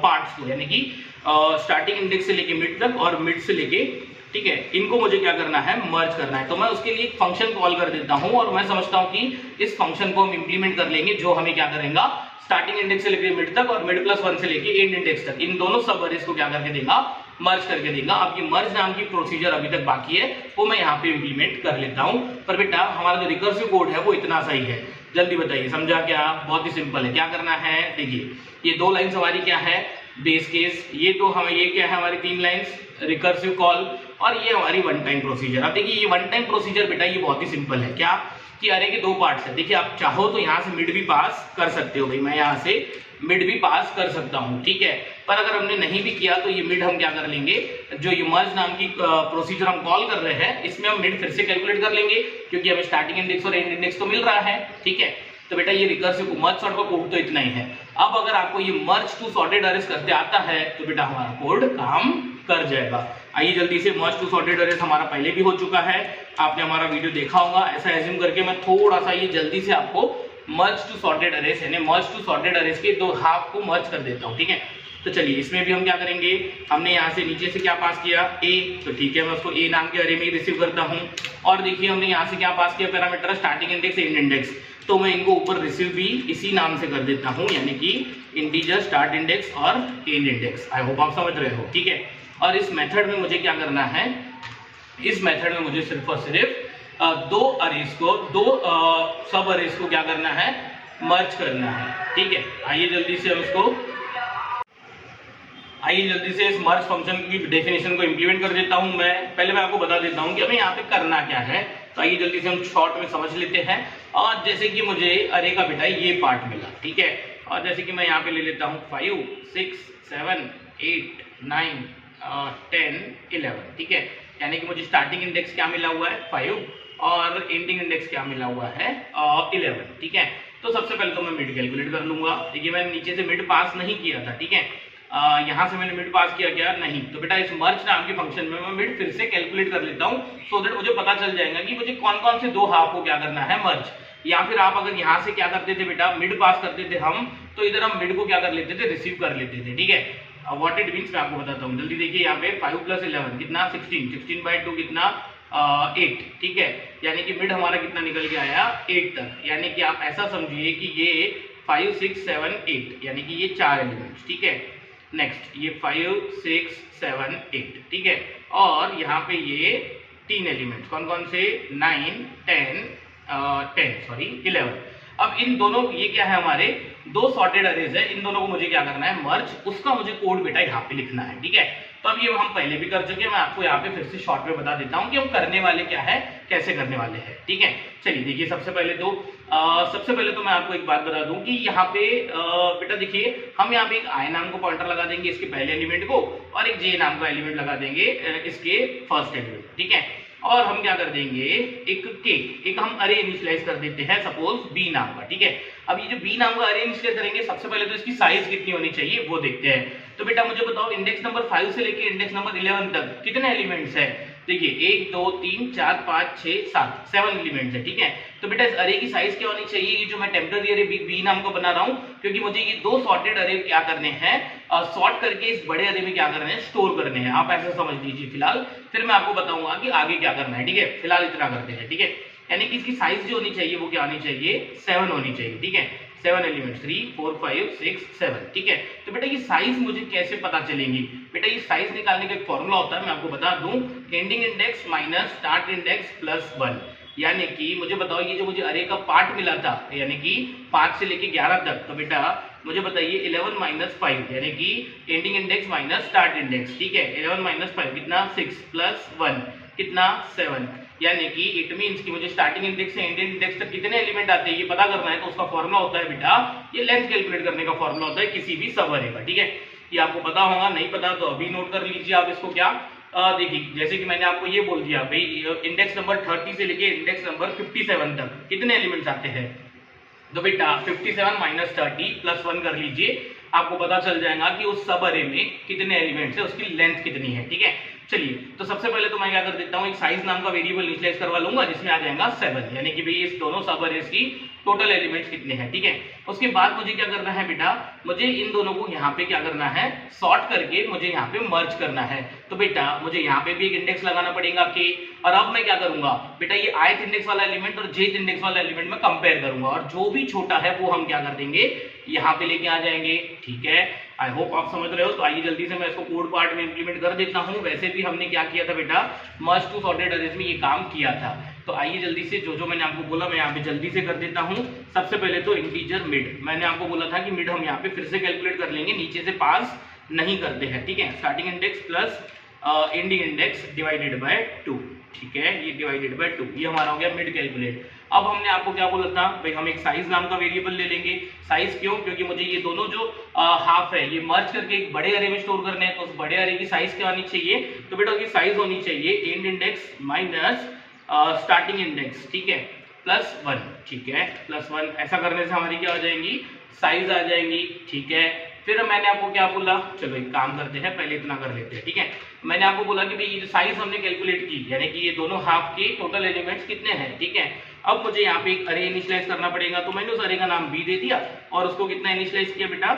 पार्ट्स को, यानी कि स्टार्टिंग इंडेक्स से लेके मिड तक और मिड से लेके, ठीक है, इनको मुझे क्या करना है, मर्ज करना है। तो मैं उसके लिए एक फंक्शन कॉल कर देता हूं और मैं समझता हूं कि इस फंक्शन को हम इंप्लीमेंट कर लेंगे, जो हमें क्या करेगा, स्टार्टिंग इंडेक्स से लेके मिड तक और मिड प्लस 1 से लेके एंड इंडेक्स तक, इन दोनों सब अरेज को क्या करके देगा, मर्ज करके देगा। अब ये मर्ज नाम की प्रोसीजर अभी तक बाकी है, वो मैं यहाँ पे इंप्लीमेंट कर लेता हूँ। पर बेटा हमारा जो रिकर्सिव कोड है वो इतना सही है, जल्दी बताइए समझा क्या, बहुत ही सिंपल है। क्या करना है, देखिए ये 2 लाइन्स हमारी क्या है, बेस केस, ये तो हमें ये क्या है, हमारी 3 लाइन्स रिकर्सिव कॉल, और ये हमारी वन टाइम प्रोसीजर। अब देखिए ये वन टाइम प्रोसीजर बेटा ये बहुत ही सिंपल है। क्या कि अरे के 2 पार्ट्स है। देखिए आप चाहो तो यहाँ से मिड भी पास कर सकते हो, भाई मैं यहाँ से मिड भी पास कर सकता हूँ, ठीक है। पर अगर हमने नहीं भी किया तो ये मिड हम क्या कर लेंगे, जो ये मर्ज नाम की प्रोसीजर हम कॉल कर रहे हैं, इसमें हम मिड फिर से कैलकुलेट कर लेंगे, क्योंकि हमें स्टार्टिंग इंडेक्स और एंड इंडेक्स तो मिल रहा है, ठीक है। तो बेटा ये रिकर्सिव मर्ज सॉर्ट का कोड तो इतना ही है। अब अगर आपको ये मर्ज टू सॉर्टेड अरेज करते आता है तो बेटा हमारा कोड काम कर जाएगा। आइए जल्दी से, मर्ज टू सॉर्टेड अरेज हमारा पहले भी हो चुका है, आपने हमारा वीडियो देखा होगा। ऐसा एज्यूम करके मैं थोड़ा सा ये जल्दी से आपको मर्ज टू सॉर्टेड अरेज यानी मर्ज टू सॉर्टेड अरेज के 2 हाफ को मर्ज कर देता हूँ, ठीक है। तो चलिए इसमें भी हम क्या करेंगे, हमने यहाँ से नीचे से क्या पास किया, ए, तो ठीक है मैं उसको ए नाम के अरे में रिसीव करता हूँ। और देखिए हमने यहाँ से क्या पास किया, parameter starting index and index, तो मैं इनको ऊपर रिसीव भी इसी नाम से कर देता हूँ, यानी कि इंटीजर स्टार्ट इंडेक्स और एंड इंडेक्स। आई होप आप समझ रहे हो, ठीक है। और इस मेथड में मुझे क्या करना है, इस मेथड में मुझे सिर्फ और सिर्फ 2 अरेज को, 2 सब अरेज को क्या करना है, मर्ज करना है, ठीक है। आइए जल्दी से इस मर्ज फंक्शन की डेफिनेशन को इंप्लीमेंट कर देता हूं। मैं आपको बता देता हूं कि हमें यहाँ पे करना क्या है। तो आइए जल्दी से हम शॉर्ट में समझ लेते हैं। और जैसे कि मुझे अरे का बेटा ये पार्ट मिला, ठीक है। और जैसे कि मैं यहाँ पे ले लेता हूँ 5, 6, 7, 8, 9, 10, 11, ठीक है। यानी कि मुझे स्टार्टिंग इंडेक्स क्या मिला हुआ है, 5, और एंडिंग इंडेक्स क्या मिला हुआ है, 11, ठीक है। तो सबसे पहले तो मैं मिड कैलकुलेट कर लूंगा। देखिए मैंने नीचे से मिड पास नहीं किया था, ठीक है। यहाँ से मैंने मिड पास किया क्या, नहीं। तो बेटा इस मर्ज नाम के फंक्शन में मैं मिड फिर से कैलकुलेट कर लेता हूँ, सो दैट मुझे पता चल जाएगा कि मुझे कौन कौन से 2 हाफ को क्या करना है, मर्ज। या फिर आप अगर यहाँ से क्या करते थे बेटा, मिड पास करते थे हम, तो इधर हम मिड को क्या कर लेते थे, रिसीव कर लेते थे, ठीक है। व्हाट इट मीन्स मैं आपको बताता हूँ, जल्दी देखिए। यहाँ पे 5 + 11 कितना, 16, 16/2 कितना, 8, ठीक है। यानी कि मिड हमारा कितना निकल के आया, 8 तक। यानी कि आप ऐसा समझिए कि ये 5, 6, 7, 8, यानी कि ये 4 एलिमेंट्स, ठीक है। नेक्स्ट ये 5, 6, 7, 8, ठीक है। और यहाँ पे ये 3 एलिमेंट्स, कौन कौन से, 9, 10, 11। अब इन दोनों, ये क्या है हमारे दो सॉर्टेड अरेज है, इन दोनों को मुझे क्या करना है मर्ज, उसका मुझे कोड बेटा यहाँ पे लिखना है, ठीक है। तो अब ये हम पहले भी कर चुके हैं, मैं आपको यहाँ पे फिर से शॉर्ट में बता देता हूँ कि हम करने वाले क्या है, कैसे करने वाले हैं, ठीक है। चलिए देखिए, सबसे पहले तो मैं आपको एक बात बता दूं कि यहाँ पे बेटा देखिए, हम यहाँ पे एक आई नाम को पॉइंटर लगा देंगे इसके पहले एलिमेंट को, और एक जे नाम का एलिमेंट लगा देंगे इसके फर्स्ट एलिमेंट, ठीक है। और हम क्या कर देंगे, एक हम अरे इनिशियलाइज कर देते हैं सपोज बी नाम का, ठीक है। अब ये जो बी नाम का अरे इनिशियलाइज करेंगे, सबसे पहले तो इसकी साइज कितनी होनी चाहिए वो देखते हैं। तो बेटा मुझे बताओ, इंडेक्स नंबर 5 से लेके इंडेक्स नंबर 11 तक कितने एलिमेंट्स है? देखिए 1 2 3 4 5 6 7 एलिमेंट्स है, ठीक है। तो बेटा इस अरे की साइज क्या होनी चाहिए, ये जो मैं टेम्पररी अरे बी नाम को बना रहा हूं, क्योंकि मुझे ये दो सॉर्टेड अरे क्या करने हैं, सॉर्ट करके इस बड़े अरे में क्या करने हैं, स्टोर करने हैं। आप ऐसा समझ लीजिए फिलहाल, फिर मैं आपको बताऊंगा कि आगे क्या करना है, ठीक है। फिलहाल इतना करते हैं, ठीक है। यानी कि इसकी साइज जो होनी चाहिए वो क्या होनी चाहिए, 7 होनी चाहिए, ठीक है। 7 एलिमेंट्स 3 4 5 6 7, ठीक है। तो बेटा ये साइज मुझे कैसे पता चलेंगी, बेटा ये साइज निकालने का एक फॉर्मूला होता है, मैं आपको बता दूं, ending index minus start index plus 1। यानी कि मुझे बताओ, ये जो मुझे अरे का पार्ट मिला था, यानी कि 5 से लेके 11 तक, तो बेटा मुझे बताइए 11 माइनस 5, यानी कि ending index minus start index, ठीक है। 11 माइनस 5 कितना, 6 प्लस 1 कितना, 7। यानी कि इट मींस कि मुझे स्टार्टिंग इंडेक्स से एंडिंग इंडेक्स तक कितने एलिमेंट आते हैं ये पता करना है। तो उसका फॉर्मूला होता है बेटा, ये लेंथ कैलकुलेट करने का फॉर्मूला होता है किसी भी सब अरे का, ठीक है। ये आपको पता होगा, नहीं पता तो अभी नोट कर लीजिए आप इसको। क्या देखिए, जैसे कि मैंने आपको ये बोल दिया भाई, इंडेक्स नंबर 30 से लेके इंडेक्स नंबर 57 तक कितने एलिमेंट्स आते हैं, तो बेटा 57 माइनस 30 प्लस 1 कर लीजिए, आपको पता चल जाएगा कि उस सब अरे में कितने एलिमेंट्स है, उसकी लेंथ कितनी है, ठीक है। चलिए, तो सबसे पहले तो मैं क्या कर देता हूँ, एक साइज नाम का वेरिएबल इनिशियलाइज करवा लूंगा जिसमें आ जाएगा 7, यानी कि भाई इस दोनों सब अरेज की टोटल एलिमेंट्स कितने हैं, ठीक है। उसके बाद मुझे क्या करना है बेटा, मुझे इन दोनों को यहाँ पे क्या करना है, सॉर्ट करके मुझे यहाँ पे मर्ज करना है। तो बेटा मुझे यहाँ पे भी एक इंडेक्स लगाना पड़ेगा के, और अब मैं क्या करूंगा बेटा, ये ith इंडेक्स वाला एलिमेंट और jth इंडेक्स वाला एलिमेंट में कंपेयर करूंगा, और जो भी छोटा है वो हम क्या कर देंगे, यहाँ पे लेके आ जाएंगे, ठीक है। आई होप आप समझ रहे हो। तो आइए जल्दी से मैं इसको कोड पार्ट में इंप्लीमेंट कर देता हूँ। वैसे भी हमने क्या किया था बेटा, मर्ज टू सॉर्टेड अरेज में ये काम किया था। तो आइए जल्दी से जो मैंने आपको बोला मैं यहाँ पे जल्दी से कर देता हूँ। सबसे पहले तो इंटीजर मिड, मैंने आपको बोला था कि मिड हम यहाँ पे फिर से कैलकुलेट कर लेंगे, नीचे से पास नहीं करते हैं, ठीक है। Starting index plus ending index divided by 2, ठीक है। ये डिवाइडेड बाय 2, ये हमारा हो गया मिड कैलकुलेट। अब हमने आपको क्या बोला था भाई, हम एक साइज नाम का वेरिएबल ले लेंगे। साइज क्यों, क्योंकि मुझे ये दोनों जो हाफ है ये मर्ज करके एक बड़े अरे में स्टोर करने हैं। तो उस बड़े अरे की साइज क्या होनी चाहिए, तो बेटा उसकी साइज होनी चाहिए and index minus starting index, ठीक है, प्लस 1, ठीक है, प्लस 1। ऐसा करने से हमारी क्या हो जाएंगी, साइज आ जाएंगी, ठीक है। फिर मैंने आपको क्या बोला, चलो एक काम करते हैं, पहले इतना कर लेते हैं, ठीक है। मैंने आपको बोला कि भाई ये साइज हमने कैलकुलेट की, यानी कि ये दोनों हाफ के टोटल एलिमेंट्स कितने हैं, ठीक है। अब मुझे यहाँ पे एक अरे इनिशियलाइज करना पड़ेगा, तो मैंने उस अरे का नाम बी दे दिया और उसको कितना इनिशियलाइज किया बेटा,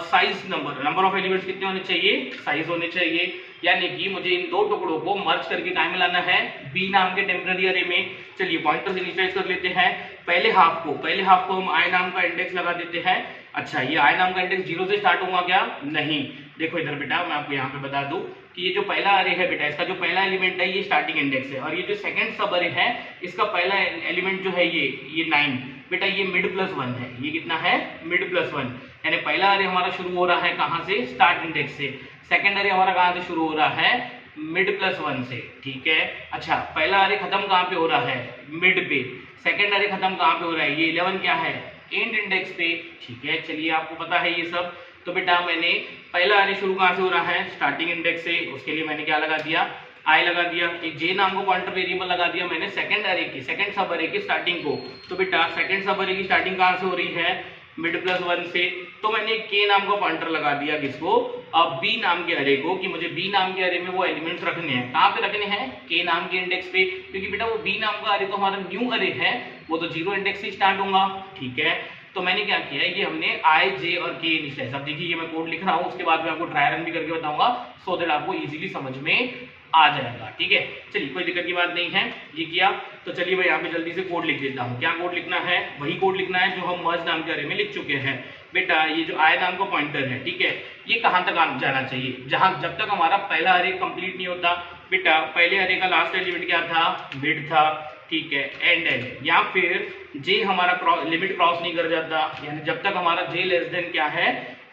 साइज नंबर ऑफ एलिमेंट्स कितने होने चाहिए, साइज होने चाहिए। यानी कि मुझे इन दो टुकड़ों को मर्ज करके कहाँ में लाना है, बी नाम के टेम्पररी अरे में। चलिए पॉइंटर इनिशियलाइज कर लेते हैं। पहले हाफ को हम आई नाम का इंडेक्स लगा देते हैं। अच्छा, ये आई नाम का इंडेक्स 0 से स्टार्ट होगा क्या, नहीं। देखो इधर बेटा मैं आपको यहाँ पे बता दूं कि ये जो पहला अरे है बेटा, इसका जो पहला एलिमेंट है ये स्टार्टिंग इंडेक्स है, और ये जो सेकंड सब अरे है इसका पहला एलिमेंट जो है ये 9 बेटा, ये मिड प्लस 1 है। ये कितना है, मिड प्लस 1, यानी पहला अरे हमारा शुरू हो रहा है कहाँ से, स्टार्ट इंडेक्स से। सेकंड अरे हमारा कहाँ से शुरू हो रहा है, मिड प्लस 1 से, ठीक है। अच्छा, पहला अरे खत्म कहाँ पे हो रहा है, मिड पे। सेकंड अरे खत्म कहाँ पे हो रहा है, ये 11 क्या है, एंड इंडेक्स पे, ठीक है। चलिए आपको पता है ये सब। तो बेटा मैंने पहला अरे शुरू कहाँ से हो रहा है, स्टार्टिंग इंडेक्स से, उसके लिए मैंने क्या लगा दिया, आई लगा दिया। एक जे नाम को पॉइंटर वेरिएबल लगा दिया मैंने सेकंड सब अरे की स्टार्टिंग को। तो बेटा सेकंड सब अरे की स्टार्टिंग कहाँ से हो रही है, मिड प्लस 1 से। तो मैंने के नाम का पॉइंटर लगा दिया किसको, अब बी नाम के अरे को, कि मुझे बी नाम के अरे में वो एलिमेंट्स रखने हैं। कहाँ पे रखने हैं, के नाम के इंडेक्स पे, क्योंकि बेटा वो बी नाम का अरे तो हमारा न्यू अरे है, वो तो 0 इंडेक्स से स्टार्ट होगा, ठीक है। तो मैंने क्या किया, ये हमने आई जे और के इनिशियलाइज। अब देखिए ये मैं कोड लिख रहा हूँ, उसके बाद मैं आपको ट्राई रन भी करके बताऊंगा, सो दैट आपको इजीली समझ में आ जाएगा, ठीक है। चलिए कोई दिक्कत की बात नहीं है, ये किया। तो चलिए मैं यहाँ पे जल्दी से कोड लिख देता हूँ। क्या कोड लिखना है, वही कोड लिखना है जो हम मर्ज नाम के अरे में लिख चुके हैं। बेटा ये जो आई नाम का पॉइंटर है, ठीक है, ये कहाँ तक जाना चाहिए, जब तक हमारा पहला अरे कंप्लीट नहीं होता। बेटा पहले अरे का लास्ट एलिमेंट क्या था, मिड था, ठीक है, एंड या फिर जे हमारा लिमिट क्रॉस नहीं कर जाता, यानी जब तक हमारा जे लेस देन क्या है,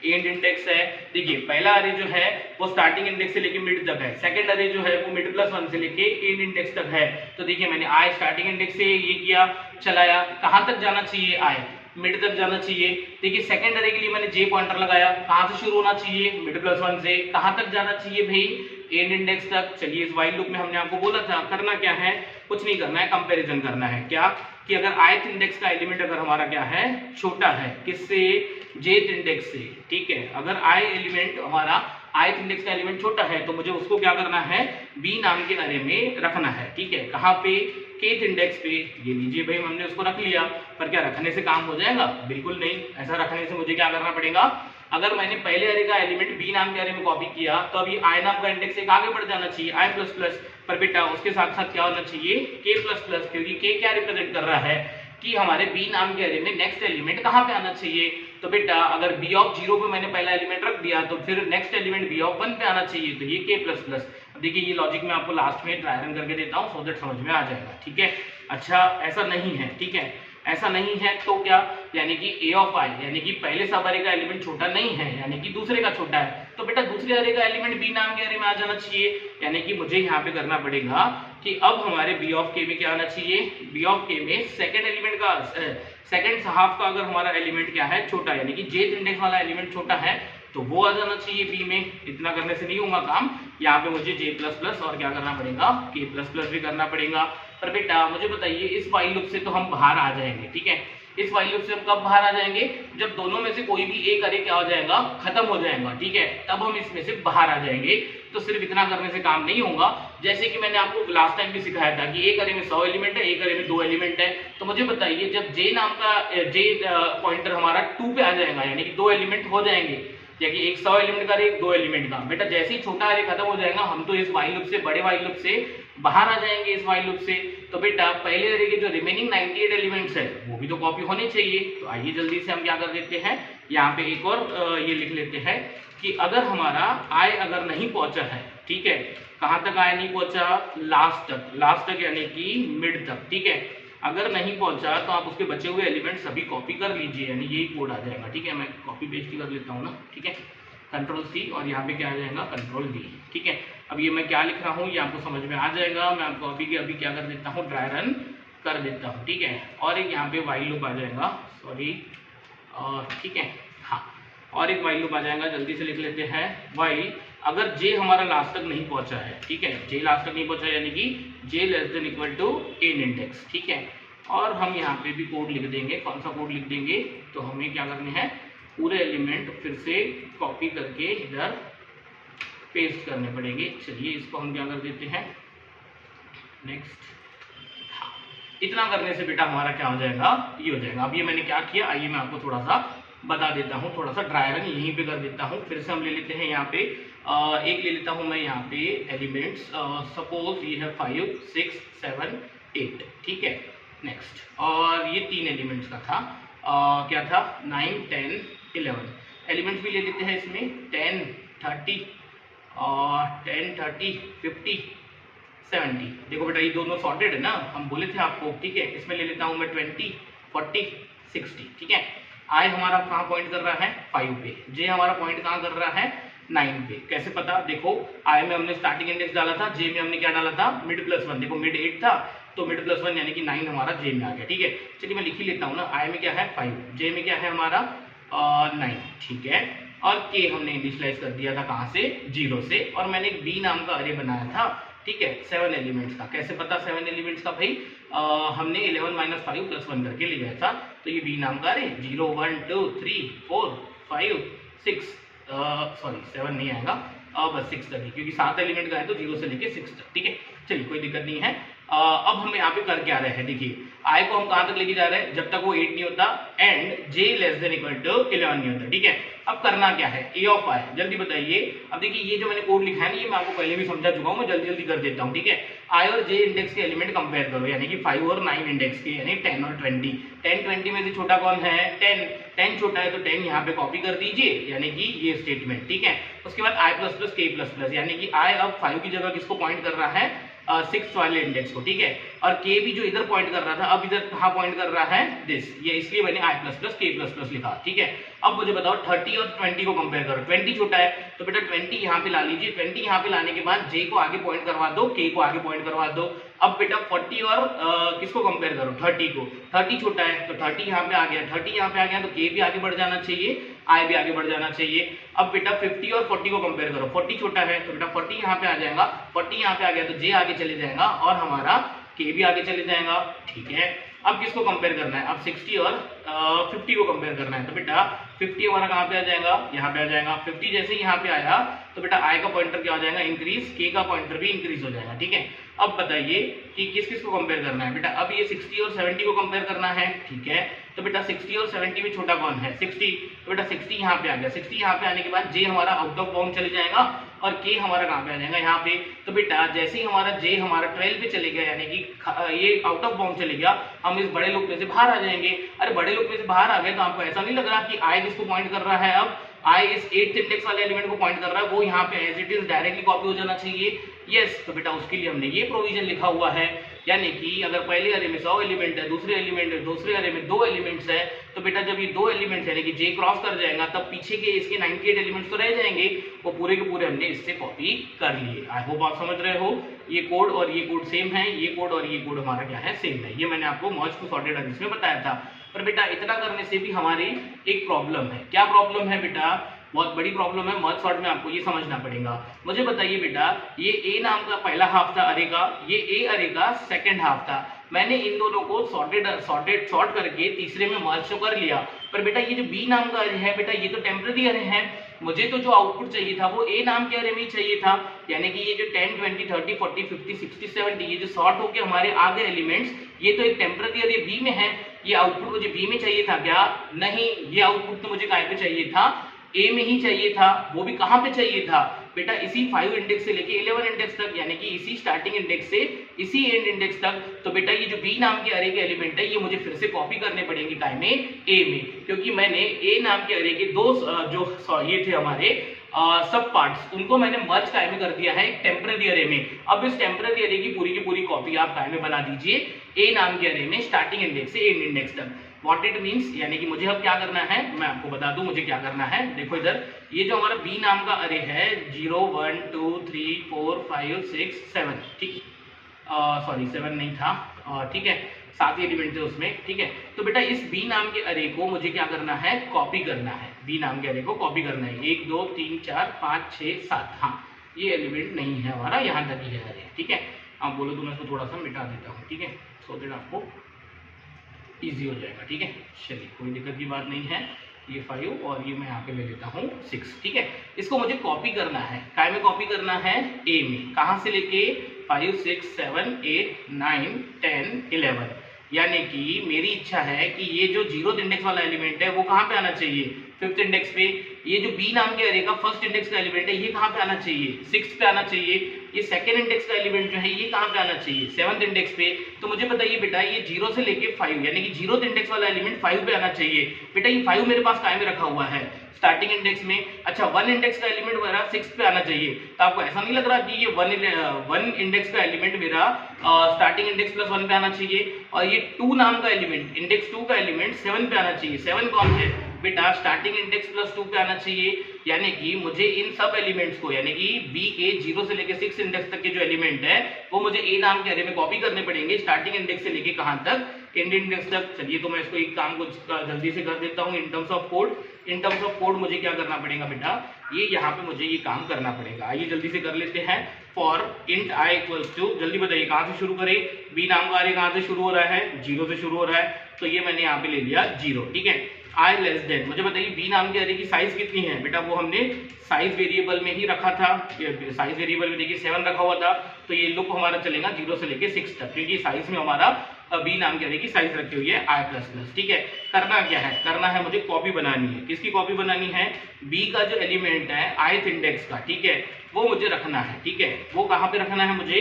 एंड इंडेक्स है। देखिए पहला अरे जो है वो स्टार्टिंग इंडेक्स से लेके मिड तक है, सेकंड अरे जो है वो मिड प्लस 1 से लेके एंड इंडेक्स तक है। तो देखिए मैंने आई स्टार्टिंग इंडेक्स से ये किया, चलाया, कहां तक जाना चाहिए, आई मिड तक जाना चाहिए। देखिए सेकंड अरे के लिए मैंने जे पॉइंटर लगाया, कहां से शुरू होना चाहिए, मिड प्लस 1 से, कहां तक जाना चाहिए भाई, एंड इंडेक्स तक। चलिए इस व्हाइल लूप में हमने आपको बोला था करना क्या है, कुछ नहीं करना है, कंपैरिजन करना है। क्या कि अगर ith इंडेक्स का एलिमेंट अगर हमारा क्या है, छोटा है, किससे, jth इंडेक्स से, ठीक है। अगर i एलिमेंट हमारा ith इंडेक्स का एलिमेंट छोटा है तो मुझे उसको क्या करना है, b नाम के अरे में रखना है, ठीक है। कहां पे, kth इंडेक्स पे। ये लीजिए भाई हमने उसको रख लिया, पर क्या रखने से काम हो जाएगा, बिल्कुल नहीं। ऐसा रखने से मुझे क्या करना पड़ेगा, अगर मैंने पहले अरे का एलिमेंट b नाम के अरे में कॉपी किया तो अभी i नाम का इंडेक्स एक आगे बढ़ जाना चाहिए, i प्लस प्लस, पर बेटा उसके साथ साथ क्या होना चाहिए, k प्लस प्लस, क्योंकि k क्या रिप्रेजेंट कर रहा है कि हमारे b नाम के अरे में नेक्स्ट एलिमेंट कहां पे आना चाहिए। तो बेटा अगर b ऑफ 0 पे मैंने पहला एलिमेंट रख दिया तो फिर नेक्स्ट एलिमेंट b ऑफ 1 पे आना चाहिए, तो ये k प्लस प्लस। देखिए ये लॉजिक मैं आपको लास्ट में ट्राई रन करके देता हूं सो दैट समझ में आ जाएगा, ठीक है। अच्छा ऐसा नहीं है, ठीक है, ऐसा नहीं है तो क्या, यानी कि a ऑफ i, यानी कि पहले सब अरे का एलिमेंट छोटा नहीं है, यानी कि दूसरे का छोटा है, तो बेटा दूसरे अरे का एलिमेंट b नाम के अरे में आ जाना चाहिए। यानी कि मुझे यहाँ पे करना पड़ेगा कि अब हमारे b ऑफ k में क्या आना चाहिए, b ऑफ k में सेकंड एलिमेंट का सेकंड हाफ का अगर हमारा एलिमेंट क्या है, छोटा, यानी कि jth इंडेक्स वाला एलिमेंट छोटा है तो वो आ जाना चाहिए b में। इतना करने से नहीं होगा काम, यहाँ पे मुझे j प्लस प्लस और क्या करना पड़ेगा, k प्लस प्लस भी करना पड़ेगा। पर बेटा मुझे बताइए इस व्हाइल लूप से तो हम बाहर आ जाएंगे, ठीक है। इस व्हाइल लूप से हम कब बाहर आ जाएंगे, जब दोनों में से कोई भी एक अरे क्या हो जाएगा, खत्म हो जाएगा, ठीक है, तब हम इसमें से बाहर आ जाएंगे। तो सिर्फ इतना करने से काम नहीं होगा, जैसे कि मैंने आपको लास्ट टाइम भी सिखाया था कि एक अरे में 100 एलिमेंट है, एक अरे में 2 एलिमेंट है। तो मुझे बताइए जब j नाम का j पॉइंटर हमारा 2 पे आ जाएगा, यानी कि 2 एलिमेंट हो जाएंगे, यानी एक 100 एलिमेंट का एक 2 एलिमेंट का, बेटा जैसे ही छोटा अरे खत्म हो जाएगा हम तो इस व्हाइल लूप से, बड़े व्हाइल लूप से बाहर आ जाएंगे इस व्हाइल लूप से। तो बेटा पहले अरे के जो रिमेनिंग 98 एलिमेंट्स है वो भी तो कॉपी होने चाहिए। तो आइए जल्दी से हम क्या कर देते हैं, यहाँ पे एक और ये लिख लेते हैं कि अगर हमारा i अगर नहीं पहुंचा है, ठीक है, कहाँ तक i नहीं पहुंचा, लास्ट तक यानी कि मिड तक, ठीक है। अगर नहीं पहुंचा तो आप उसके बचे हुए एलिमेंट सभी कॉपी कर लीजिए, यानी यही कोड आ जाएगा, ठीक है। मैं कॉपी पेस्ट कर लेता हूँ ना, ठीक है, कंट्रोल C और यहाँ पे क्या आ जाएगा, कंट्रोल D, ठीक है। अब ये मैं क्या लिख रहा हूँ ये आपको समझ में आ जाएगा। मैं आपको अभी के अभी क्या कर देता हूँ, ड्राई रन कर देता हूँ, ठीक है। और एक यहाँ पे व्हाइल लूप आ जाएगा, सॉरी, ठीक है, हाँ, और एक व्हाइल लूप आ जाएगा, जल्दी से लिख लेते हैं। व्हाइल अगर j हमारा लास्ट तक नहीं पहुंचा है, ठीक है, j लास्ट तक नहीं पहुंचा यानी कि j less than equal to n index, ठीक है। और हम यहाँ पे भी कोड लिख देंगे, कौन सा कोड लिख देंगे, तो हमें क्या करने हैं, पूरे एलिमेंट फिर से कॉपी करके इधर पेस्ट करने पड़ेंगे। चलिए इसको हम क्या कर देते हैं, नेक्स्ट, हाँ, इतना करने से बेटा हमारा क्या हो जाएगा, ये हो जाएगा। अब ये मैंने क्या किया, आइए मैं आपको थोड़ा सा बता देता हूँ, थोड़ा सा ड्राई रन यहीं पे कर देता हूँ। फिर से हम ले लेते हैं यहाँ पे एक ले लेता हूँ मैं यहाँ पे एलिमेंट्स, सपोज ये है 5 6 7 8, ठीक है। नेक्स्ट, और ये 3 एलिमेंट्स का था, क्या था, 9 10 11 एलिमेंट्स भी ले लेते हैं इसमें, 10 30 और 10 30 50 70। देखो बेटा ये दोनों सॉर्टेड है ना, हम बोले थे आपको, ठीक है। इसमें ले लेता हूँ मैं 20 40 60, ठीक है। i हमारा कहाँ पॉइंट कर रहा है, 5 पे, j हमारा पॉइंट कहाँ कर रहा है, 9 पे। कैसे पता, देखो i में हमने स्टार्टिंग इंडेक्स डाला था, j में हमने क्या डाला था, मिड प्लस 1, देखो मिड 8 था तो मिड प्लस 1 यानी कि 9 हमारा j में आ गया, ठीक है। चलिए मैं लिख ही लेता हूँ ना, i में क्या है 5, j में क्या है हमारा 9, ठीक है। और k हमने इनिशियलाइज कर दिया था कहाँ से, 0 से, और मैंने एक b नाम का अरे बनाया था, ठीक है, 7 एलिमेंट्स का। कैसे पता 7 एलिमेंट्स का भाई, हमने 11 - 5 + 1 करके ले गया था, तो ये b नाम का अरे 0 1 2 3 4 5 6, सॉरी 7 नहीं आएगा, बस 6 तक ही, क्योंकि 7 एलिमेंट का है तो 0 से लेके 6 तक, ठीक है। चलिए कोई दिक्कत नहीं है। अब हम यहाँ पे कर क्या रहे हैं, देखिए आई को हम कहां तक लेके जा रहे हैं, जब तक वो 8 नहीं होता and J less than equal to 11 नहीं होता। ठीक है, अब करना क्या है, ए ऑफ आई, जल्दी बताइए। अब देखिए ये जो मैंने कोड लिखा है ना, ये मैं आपको पहले भी समझा चुका हूँ, मैं जल्दी जल्दी कर देता हूँ। ठीक है, आई और जे इंडेक्स के एलिमेंट कंपेयर करो, यानी कि 5 और 9 इंडेक्स के, यानी 10 और 20। 10 20 में से छोटा कौन है, 10। 10 छोटा है तो 10 यहाँ पे कॉपी कर दीजिए, यानी कि ये स्टेटमेंट। ठीक है, उसके बाद आई प्लस प्लस के प्लस प्लस, यानी कि आई अब 5 की जगह किसको पॉइंट कर रहा है, 6 वाले इंडेक्स को। ठीक है, और के भी जो इधर पॉइंट कर रहा था, अब इधर कहाँ पॉइंट कर रहा है, दिस, ये इसलिए मैंने आई प्लस प्लस के प्लस प्लस लिखा। ठीक है, अब मुझे बताओ 30 और 20 को कंपेयर करो। 20 छोटा है तो बेटा 20 यहाँ पे ला लीजिए, 20 यहाँ पे लाने के बाद जे को आगे पॉइंट करवा दो, के को आगे पॉइंट करवा दो। अब बेटा 40 और किसको कंपेयर करो, 30 को। 30 छोटा है तो 30 यहाँ पे आ गया, 30 यहाँ पे आ गया तो के भी आगे बढ़ जाना चाहिए, आई भी आगे बढ़ जाना चाहिए। अब बेटा 50 और 40 को कंपेयर करो, 40 छोटा है तो बेटा 40 यहाँ पे आ जाएगा, 40 यहाँ पे आ गया तो जे आगे चले जाएगा और हमारा के भी आगे चले जाएगा। ठीक है, अब किसको कंपेयर करना है, अब 60 और 50 को कंपेयर करना है, तो बेटा 50 हमारा कहाँ पे आ जाएगा, यहाँ पे आ जाएगा। 50 जैसे ही यहाँ पे आया तो बेटा आई का पॉइंटर क्या हो जाएगा, इंक्रीज, के का पॉइंटर भी इंक्रीज हो जाएगा। ठीक है, अब बताइए कि किस किस को कंपेयर करना है बेटा, अब ये 60 और 70 को कंपेयर करना है। ठीक है, तो बेटा 60 और 70 में छोटा कौन है, 60, तो बेटा 60 यहाँ पे आ गया। 60 यहाँ पे आने के बाद जे हमारा आउट ऑफ बाउंड चले जाएगा और के हमारा कहाँ पे आ जाएगा, यहाँ पे। तो बेटा जैसे ही हमारा जे हमारा 12 पे चले गया, यानी कि ये आउट ऑफ बाउंड चले गया, हम इस बड़े लूप में से बाहर आ जाएंगे। अरे बड़े लूप में से बाहर आ गए तो आपको ऐसा नहीं लग रहा कि आई किसको पॉइंट कर रहा है, अब आई इस 8th इंडेक्स वाले एलिमेंट को पॉइंट कर रहा है, वो यहाँ पे as it is directly copy हो जाना चाहिए। यस, तो बेटा उसके लिए हमने ये प्रोविजन लिखा हुआ है, यानी कि अगर पहले अरे में 100 एलिमेंट है, दूसरे एलिमेंट है, दूसरे अरे में 2 एलिमेंट्स है, तो बेटा जब ये 2 एलिमेंट्स यानी कि जे क्रॉस कर जाएगा तब पीछे के इसके 98 एलिमेंट्स तो रह जाएंगे, वो पूरे के पूरे हमने इससे कॉपी कर लिए। आई होप आप समझ रहे हो, ये कोड और ये कोड सेम है, ये कोड और ये कोड हमारा क्या है, सेम है। ये मैंने आपको मर्ज टू सॉर्टेड अरेज में बताया था। पर बेटा इतना करने से भी हमारी एक प्रॉब्लम है। क्या प्रॉब्लम है बेटा, बहुत बड़ी प्रॉब्लम है, मर्ज सॉर्ट में आपको ये समझना पड़ेगा। मुझे बताइए बेटा, ये ए नाम का पहला हाफ था अरे का, ये ए अरे का सेकंड हाफ था, मैंने इन दोनों को सॉर्ट करके तीसरे में मर्ज तो कर लिया, पर बेटा ये जो बी नाम का अरे है बेटा, ये तो टेम्पररी अरे है, मुझे तो जो आउटपुट चाहिए था वो ए नाम के अरे में ही चाहिए था। यानी कि ये जो 10 20 30 40 50 60 70 ये जो सॉर्ट होके हमारे आ गए एलिमेंट्स, ये तो एक टेम्पररी अरे बी में है, ये आउटपुट मुझे बी में चाहिए था क्या, नहीं, ये आउटपुट तो मुझे कहाँ पे चाहिए था, ए में ही चाहिए था। वो भी कहां पे चाहिए था बेटा, इसी 5 इंडेक्स से लेके 11 इंडेक्स तक, यानी कि इसी स्टार्टिंग इंडेक्स से इसी एंड इंडेक्स तक। तो बेटा ये जो बी नाम के अरे के एलिमेंट है ये मुझे फिर से कॉपी करने पड़ेंगे काय में, ए में, क्योंकि मैंने ए नाम के अरे के दो जो ये थे हमारे सब पार्ट्स, उनको मैंने मर्ज काय में कर दिया है एक टेम्पररी अरे में। अब इस टेम्पररी अरे की पूरी कॉपी आप काय में बना दीजिए, ए नाम के अरे में स्टार्टिंग इंडेक्स से एंड इंडेक्स तक। What it means, यानी कि मुझे अब क्या करना है, मैं आपको बता दूं मुझे क्या करना है। देखो इधर ये जो हमारा बी नाम का अरे है 0 1 2 3 4 5 6 7, ठीक, सॉरी 7 नहीं था, ठीक है, 7 एलिमेंट थे उसमें। ठीक है, तो बेटा इस बी नाम के अरे को मुझे क्या करना है, कॉपी करना है, बी नाम के अरे को कॉपी करना है। 1 2 3 4 5 6 7, हाँ ये एलिमेंट नहीं है हमारा, यहाँ तक ही है अरे। ठीक है, आप बोलो तो मैं इसको थोड़ा सा मिटा देता हूँ, ठीक है, सो दैट आपको इजी हो जाएगा। ठीक है, चलिए कोई दिक्कत की बात नहीं है। ये 5 और ये मैं यहाँ पे ले लेता हूँ 6। ठीक है, इसको मुझे कॉपी करना है, काय में कॉपी करना है, ए में। कहाँ से लेके 5 6 7 8 9 10 11, यानी कि मेरी इच्छा है कि ये जो 0th इंडेक्स वाला एलिमेंट है वो कहाँ पे आना चाहिए, 5th इंडेक्स पे। ये जो बी नाम के अरे का फर्स्ट इंडेक्स का एलिमेंट है ये कहाँ पे आना चाहिए, 6th पे आना चाहिए। ये सेकंड इंडेक्स का एलिमेंट जो है ये कहाँ पे आना चाहिए, 7th इंडेक्स पे। तो मुझे बताइए बेटा ये 0 से लेके 5 यानी कि 0th इंडेक्स वाला एलिमेंट 5 पे आना चाहिए। बेटा ये 5 मेरे पास काय में रखा हुआ है, स्टार्टिंग इंडेक्स में। अच्छा 1 इंडेक्स का एलिमेंट मेरा 6 पे आना चाहिए, तो आपको ऐसा नहीं लग रहा कि ये 1 इंडेक्स का एलिमेंट मेरा स्टार्टिंग इंडेक्स प्लस 1 पे आना चाहिए, और ये 2 नाम का एलिमेंट, इंडेक्स 2 का एलिमेंट 7 पे आना चाहिए। 7 कौन है बेटा, स्टार्टिंग इंडेक्स प्लस 2 पे आना चाहिए। यानी कि मुझे इन सब एलिमेंट्स को, यानी कि बी के 0 से लेके 6 इंडेक्स तक के जो एलिमेंट है वो मुझे ए नाम के अरे में कॉपी करने पड़ेंगे, स्टार्टिंग इंडेक्स से लेके कहां तक, एंड इंडेक्स तक। चलिए तो मैं इसको एक काम को जल्दी से कर देता हूं in terms of code. In terms of code मुझे क्या करना पड़ेगा बेटा, ये यहाँ पे मुझे ये काम करना पड़ेगा। आइए जल्दी से कर लेते हैं। For int I equals to, जल्दी बताइए कहां से शुरू करें, बी नाम का अरे कहां से शुरू हो रहा है, 0 से शुरू हो रहा है, तो ये मैंने यहाँ पे ले लिया 0। ठीक है, आई लेस देन, मुझे बताइए बी नाम के अरे की साइज कितनी है बेटा, वो हमने साइज वेरिएबल में ही रखा था, साइज वेरिएबल में देखिए 7 रखा हुआ था, तो ये लूप हमारा चलेगा 0 से लेके 6 तक, क्योंकि साइज में हमारा बी नाम के अरे की साइज रखी हुई है आई प्लस प्लस। ठीक है, करना क्या है, करना है मुझे कॉपी बनानी है। किसकी कॉपी बनानी है, बी का जो एलिमेंट है ith इंडेक्स का, ठीक है, वो मुझे रखना है। ठीक है, वो कहाँ पे रखना है, मुझे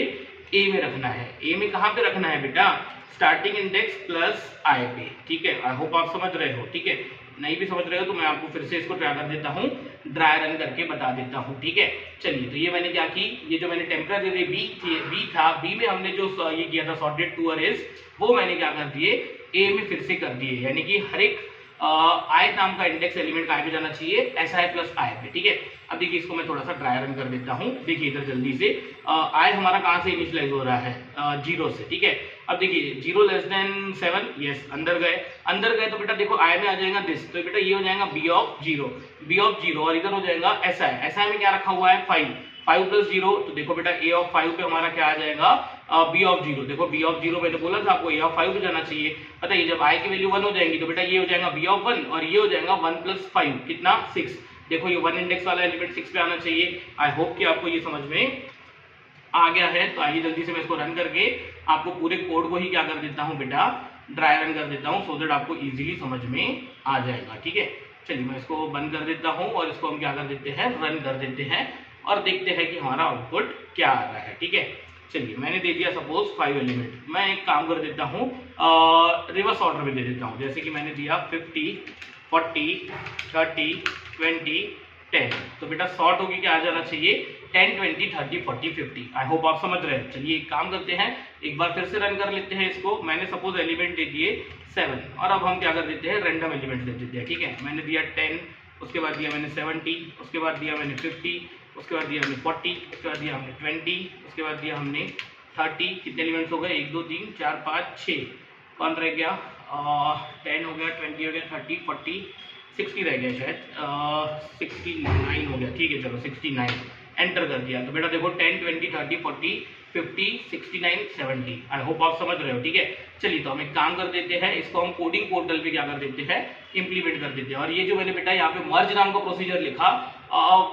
ए में रखना है। ए में कहाँ पे रखना है बेटा, स्टार्टिंग इंडेक्स प्लस आई पे। ठीक है, आई होप आप समझ रहे हो। ठीक है, नहीं भी समझ रहे हो तो मैं आपको फिर से इसको ट्राई कर देता हूँ, ड्राई रन करके बता देता हूँ। ठीक है, चलिए, तो ये मैंने क्या की, ये जो मैंने टेम्पररी बी था, बी में हमने जो ये किया था सॉर्टेड टू अरेज, वो मैंने क्या कर दिए, ए में फिर से कर दिए, यानी कि हर एक आई नाम का इंडेक्स एलिमेंट कहाँ पे जाना चाहिए, एस आई प्लस आई पे। ठीक है, अब देखिए इसको मैं थोड़ा सा ड्राई रन कर देता हूँ। देखिए इधर जल्दी से आई हमारा कहाँ से इनिशियलाइज हो रहा है, 0 से। ठीक है, अब देखिए 0 लेस देन 7, यस, अंदर गए तो बेटा देखो आई में आ जाएगा दिस, तो बेटा ये हो जाएगा बी ऑफ जीरो, और इधर हो जाएगा एस आई में क्या रखा हुआ है 5 प्लस 0, तो देखो बेटा ए ऑफ 5 पे हमारा क्या आ जाएगा, बी ऑफ 0। देखो बी ऑफ 0 मैंने बोला था आपको ए ऑफ 5 पे जाना चाहिए। पता है जब आई की वैल्यू 1 हो जाएगी तो बेटा ये हो जाएगा बी ऑफ 1, और ये हो जाएगा 1 प्लस 5 कितना 6। देखो ये 1 इंडेक्स वाला एलिमेंट 6 पे आना चाहिए। आई होप कि आपको ये समझ में आ गया है। तो आइए जल्दी से मैं इसको रन करके आपको पूरे कोड को ही क्या कर देता हूँ बेटा, ड्राई रन कर देता हूँ, सो दैट आपको इजीली समझ में आ जाएगा। ठीक है, चलिए मैं इसको बंद कर देता हूँ और इसको हम क्या कर देते हैं, रन कर देते हैं और देखते हैं कि हमारा आउटपुट क्या आ रहा है। ठीक है, चलिए मैंने दे दिया सपोज 5 एलिमेंट। मैं एक काम कर देता हूँ, रिवर्स ऑर्डर में दे देता हूँ। जैसे कि मैंने दिया 50, 40, 30, 20, 10, तो बेटा शॉर्ट होगी क्या आ जाना चाहिए, 10, 20, 30, 40, 50। आई होप आप समझ रहे हैं। चलिए एक काम करते हैं, एक बार फिर से रन कर लेते हैं इसको। मैंने सपोज एलिमेंट दे दिए 7, और अब हम क्या कर देते हैं, रैंडम एलिमेंट दे देते हैं। ठीक है, मैंने दिया 10, उसके बाद दिया मैंने 70, उसके बाद दिया मैंने 50, उसके बाद दिया हमने 40, उसके बाद दिया हमने 20, उसके बाद दिया हमने 30। कितने एलिमेंट्स हो गए, 1 2 3 4 5 6, कौन रह गया, 10 हो गया, 20 हो गया, 30, 40, 60 रह गया शायद, 69 हो गया। ठीक है, चलो 69 एंटर कर दिया। तो बेटा देखो 10, 20, 30, 40, 50, 69, 70। आई होप आप समझ रहे हो। ठीक है, चलिए तो हम एक काम कर देते हैं, इसको हम कोडिंग पोर्टल पे क्या कर देते हैं, इंप्लीमेंट कर देते हैं। और ये जो मैंने बेटा यहाँ पे मर्ज नाम का प्रोसीजर लिखा,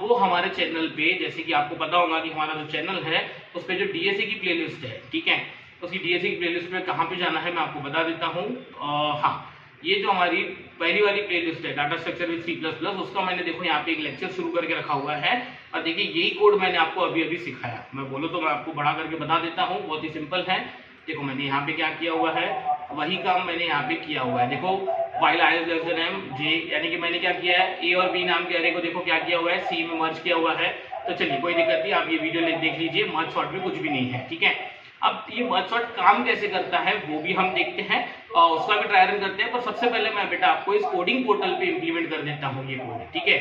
वो हमारे चैनल पे, जैसे कि आपको पता होगा कि हमारा जो चैनल है उस पर जो डीएसए की प्लेलिस्ट है, ठीक है, उसकी डीएसए की प्लेलिस्ट में कहाँ पे जाना है मैं आपको बता देता हूँ। हाँ, ये जो हमारी पहली वाली प्लेलिस्ट है डाटा स्ट्रक्चर विद C++, उसका मैंने देखो यहाँ पे एक लेक्चर शुरू करके रखा हुआ है। और देखिए यही कोड मैंने आपको अभी अभी सिखाया। मैं बोलो तो मैं आपको बढ़ा करके बता देता हूँ, बहुत ही सिंपल है। देखो मैंने यहाँ पे क्या किया हुआ है, वही काम मैंने यहाँ पे किया हुआ है। देखो while i is less than m j, यानी कि मैंने क्या किया है, a और b नाम के अरे को देखो क्या किया हुआ है, c में मर्ज किया हुआ है। तो चलिए कोई दिक्कत नहीं, आप ये वीडियो देख लीजिए, मर्ज सॉर्ट में कुछ भी नहीं है। ठीक है, अब ये मर्ज सॉर्ट काम कैसे करता है वो भी हम देखते हैं और उसका भी ट्राई रन करते हैं। पर सबसे पहले मैं बेटा आपको इस कोडिंग पोर्टल पे इंप्लीमेंट कर देता हूँ ये कोड। ठीक है,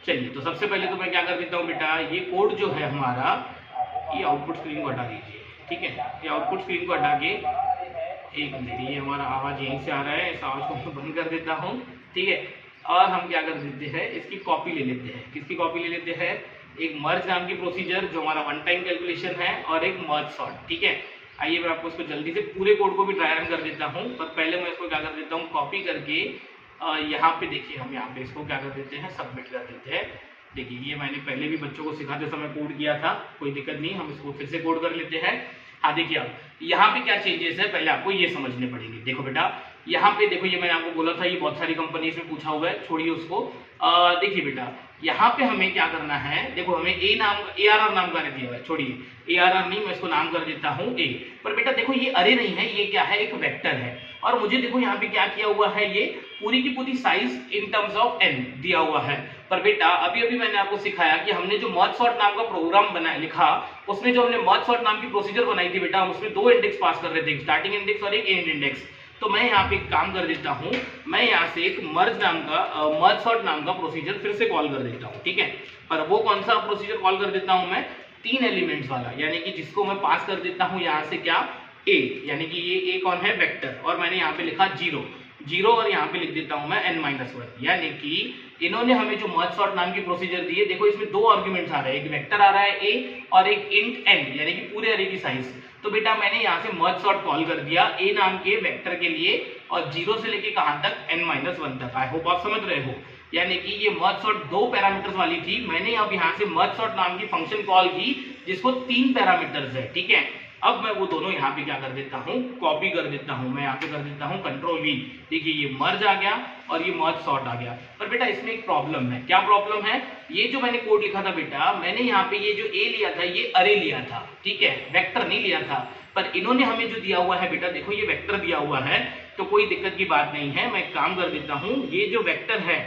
चलिए तो सबसे पहले तो मैं क्या कर देता हूँ बेटा, ये कोड जो है हमारा, ये आउटपुट स्क्रीन को हटा दीजिए। ठीक है, ये आउटपुट स्क्रीन को हटा के, एक मिनट, ये हमारा आवाज यहीं से आ रहा है, इस आवाज को मैं बंद कर देता हूँ। ठीक है, और हम क्या कर देते हैं, इसकी कॉपी ले लेते हैं। किसकी कॉपी ले लेते हैं, एक मर्ज नाम की प्रोसीजर जो हमारा वन टाइम कैलकुलेशन है, और एक मर्ज सॉर्ट। ठीक है, आइए मैं आपको इसको जल्दी से पूरे कोड को भी ट्राई रन कर देता हूँ। पर पहले मैं इसको क्या कर देता हूँ, कॉपी करके यहाँ पे देखिए, हम यहाँ पे इसको क्या कर देते हैं, सबमिट कर देते हैं। देखिए ये मैंने पहले भी बच्चों को सिखाते समय कोड किया था, कोई दिक्कत नहीं, हम इसको फिर से कोड कर लेते हैं। हाँ देखिए अब यहाँ पे क्या चेंजेस है पहले आपको ये समझने पड़ेंगे। देखो बेटा यहाँ पे देखो, ये मैंने आपको बोला था, ये बहुत सारी कंपनीज में पूछा हुआ है, छोड़िए उसको। देखिए बेटा यहाँ पे हमें क्या करना है, देखो हमें ARR नाम का दिया हुआ है, छोड़िए ARR नहीं, मैं इसको नाम कर देता हूँ A। पर बेटा देखो ये अरे नहीं है, ये क्या है, एक वेक्टर है। और मुझे देखो यहाँ पे क्या किया हुआ है, ये पूरी की पूरी size in terms of n दिया हुआ है। पर बेटा अभी अभी मैंने आपको सिखाया कि हमने जो मर्ज सॉर्ट नाम का प्रोग्राम बनाया लिखा, उसमें जो हमने मर्ज सॉर्ट नाम की प्रोसीजर बनाई थी बेटा, हम उसमें 2 इंडेक्स पास कर रहे थे, स्टार्टिंग इंडेक्स और एक एंड इंडेक्स। तो मैं यहाँ पे एक काम कर देता हूँ, मैं यहाँ से एक मर्ज सॉर्ट नाम का प्रोसीजर फिर से कॉल कर देता हूँ। ठीक है, पर वो कौन सा प्रोसीजर कॉल कर देता हूँ मैं, 3 एलिमेंट्स वाला, यानी कि जिसको मैं पास कर देता हूँ यहाँ से क्या, a, यानी कि ये a कौन है, वेक्टर, और मैंने यहाँ पे लिखा 0 और यहाँ पे लिख देता हूँ मैं n-1, यानी कि इन्होंने हमें जो मर्ज सॉर्ट नाम की प्रोसीजर दी है, देखो इसमें 2 आर्गुमेंट्स आ रहे हैं, एक वेक्टर आ रहा है a और एक इंट n, यानी कि पूरे अरे की साइज। तो बेटा मैंने यहाँ से मर्ज सॉर्ट कॉल कर दिया a नाम के वेक्टर के लिए और 0 से लेके कहां तक n-1 तक। आई होप आप समझ रहे हो। यानी कि ये मर्ज सॉर्ट 2 पैरामीटर्स वाली थी, मैंने अब यहाँ से मर्ज सॉर्ट नाम की फंक्शन कॉल की जिसको 3 पैरामीटर्स है। ठीक है, अब मैं वो दोनों यहाँ पे क्या कर देता हूँ, कॉपी कर देता हूँ। मैं यहाँ पे कर देता हूँ Ctrl+V। देखिए ये मर्ज आ गया और ये मर्ज सॉर्ट आ गया। पर बेटा इसमें एक प्रॉब्लम है। क्या प्रॉब्लम है? ये जो मैंने कोड लिखा था बेटा, मैंने यहाँ पे ये जो ए लिया था ये अरे लिया था। ठीक है, वेक्टर नहीं लिया था। पर इन्होंने हमें जो दिया हुआ है बेटा, देखो ये वेक्टर दिया हुआ है, तो कोई दिक्कत की बात नहीं है। मैं एक काम कर देता हूँ, ये जो वेक्टर है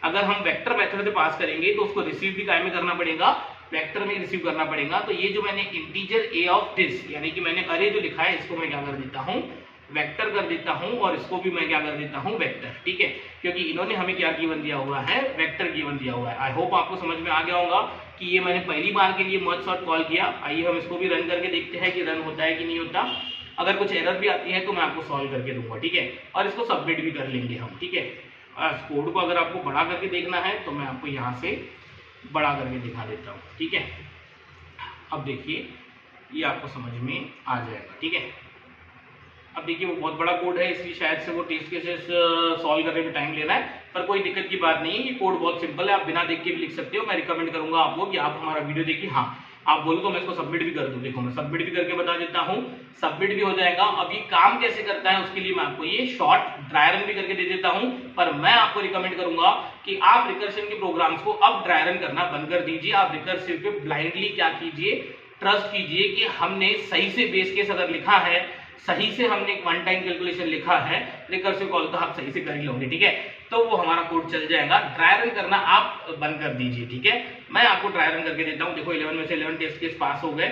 अगर हम वेक्टर मेथड से पास करेंगे तो उसको रिसीव भी काय में करना पड़ेगा, वेक्टर में रिसीव करना पड़ेगा। तो ये जो मैंने इंटीजर ए ऑफ दिस, यानी कि मैंने अरे जो लिखा है इसको मैं क्या कर देता हूँ, वेक्टर कर देता हूँ, और इसको भी मैं क्या कर देता हूँ, वेक्टर। ठीक है, क्योंकि इन्होंने हमें क्या गिवन दिया हुआ है, वेक्टर गिवन दिया हुआ है। आई होप आपको समझ में आ गया होगा कि ये मैंने पहली बार के लिए मर्ज सॉर्ट कॉल किया। आइए हम इसको भी रन करके देखते हैं कि रन होता है कि नहीं होता। अगर कुछ एरर भी आती है तो मैं आपको सॉल्व करके दूंगा। ठीक है, और इसको सबमिट भी कर लेंगे हम। ठीक है, कोड को अगर आपको बड़ा करके देखना है तो मैं आपको यहाँ से बड़ा करके दिखा देता हूँ। ठीक है, अब देखिए ये आपको समझ में आ जाएगा। ठीक है, अब देखिए वो बहुत बड़ा कोड है, इसलिए शायद से वो टेस्ट केसेस सॉल्व करने में टाइम ले रहा है, पर कोई दिक्कत की बात नहीं है। ये कोड बहुत सिंपल है, आप बिना देख के भी लिख सकते हो। मैं रिकमेंड करूंगा आपको कि आप हमारा वीडियो देखिए। हाँ, आप बोलो तो मैं इसको सबमिट भी कर दूं। देखो मैं सबमिट भी करके बता देता हूँ, सबमिट भी हो जाएगा। अब ये काम कैसे करता है उसके लिए मैं आपको ये शॉर्ट ड्राई रन भी करके दे देता हूँ। पर मैं आपको रिकमेंड करूंगा कि आप रिकर्शन के प्रोग्राम्स को अब ड्राई रन करना बंद कर दीजिए। आप रिकर्सिव पे ब्लाइंडली क्या कीजिए, ट्रस्ट कीजिए कि हमने सही से बेस केस अगर लिखा है, सही से हमने एक वन टाइम कैलकुलेशन लिखा है, रिकर्सिव कॉल तो आप सही से कर ही लोगे। ठीक है, तो वो हमारा कोड चल जाएगा। ड्राई रन करना आप बंद कर दीजिए। ठीक है, मैं आपको ड्राई रन करके देता हूँ। देखो 11 में से 11 टेस्ट केस पास हो गए।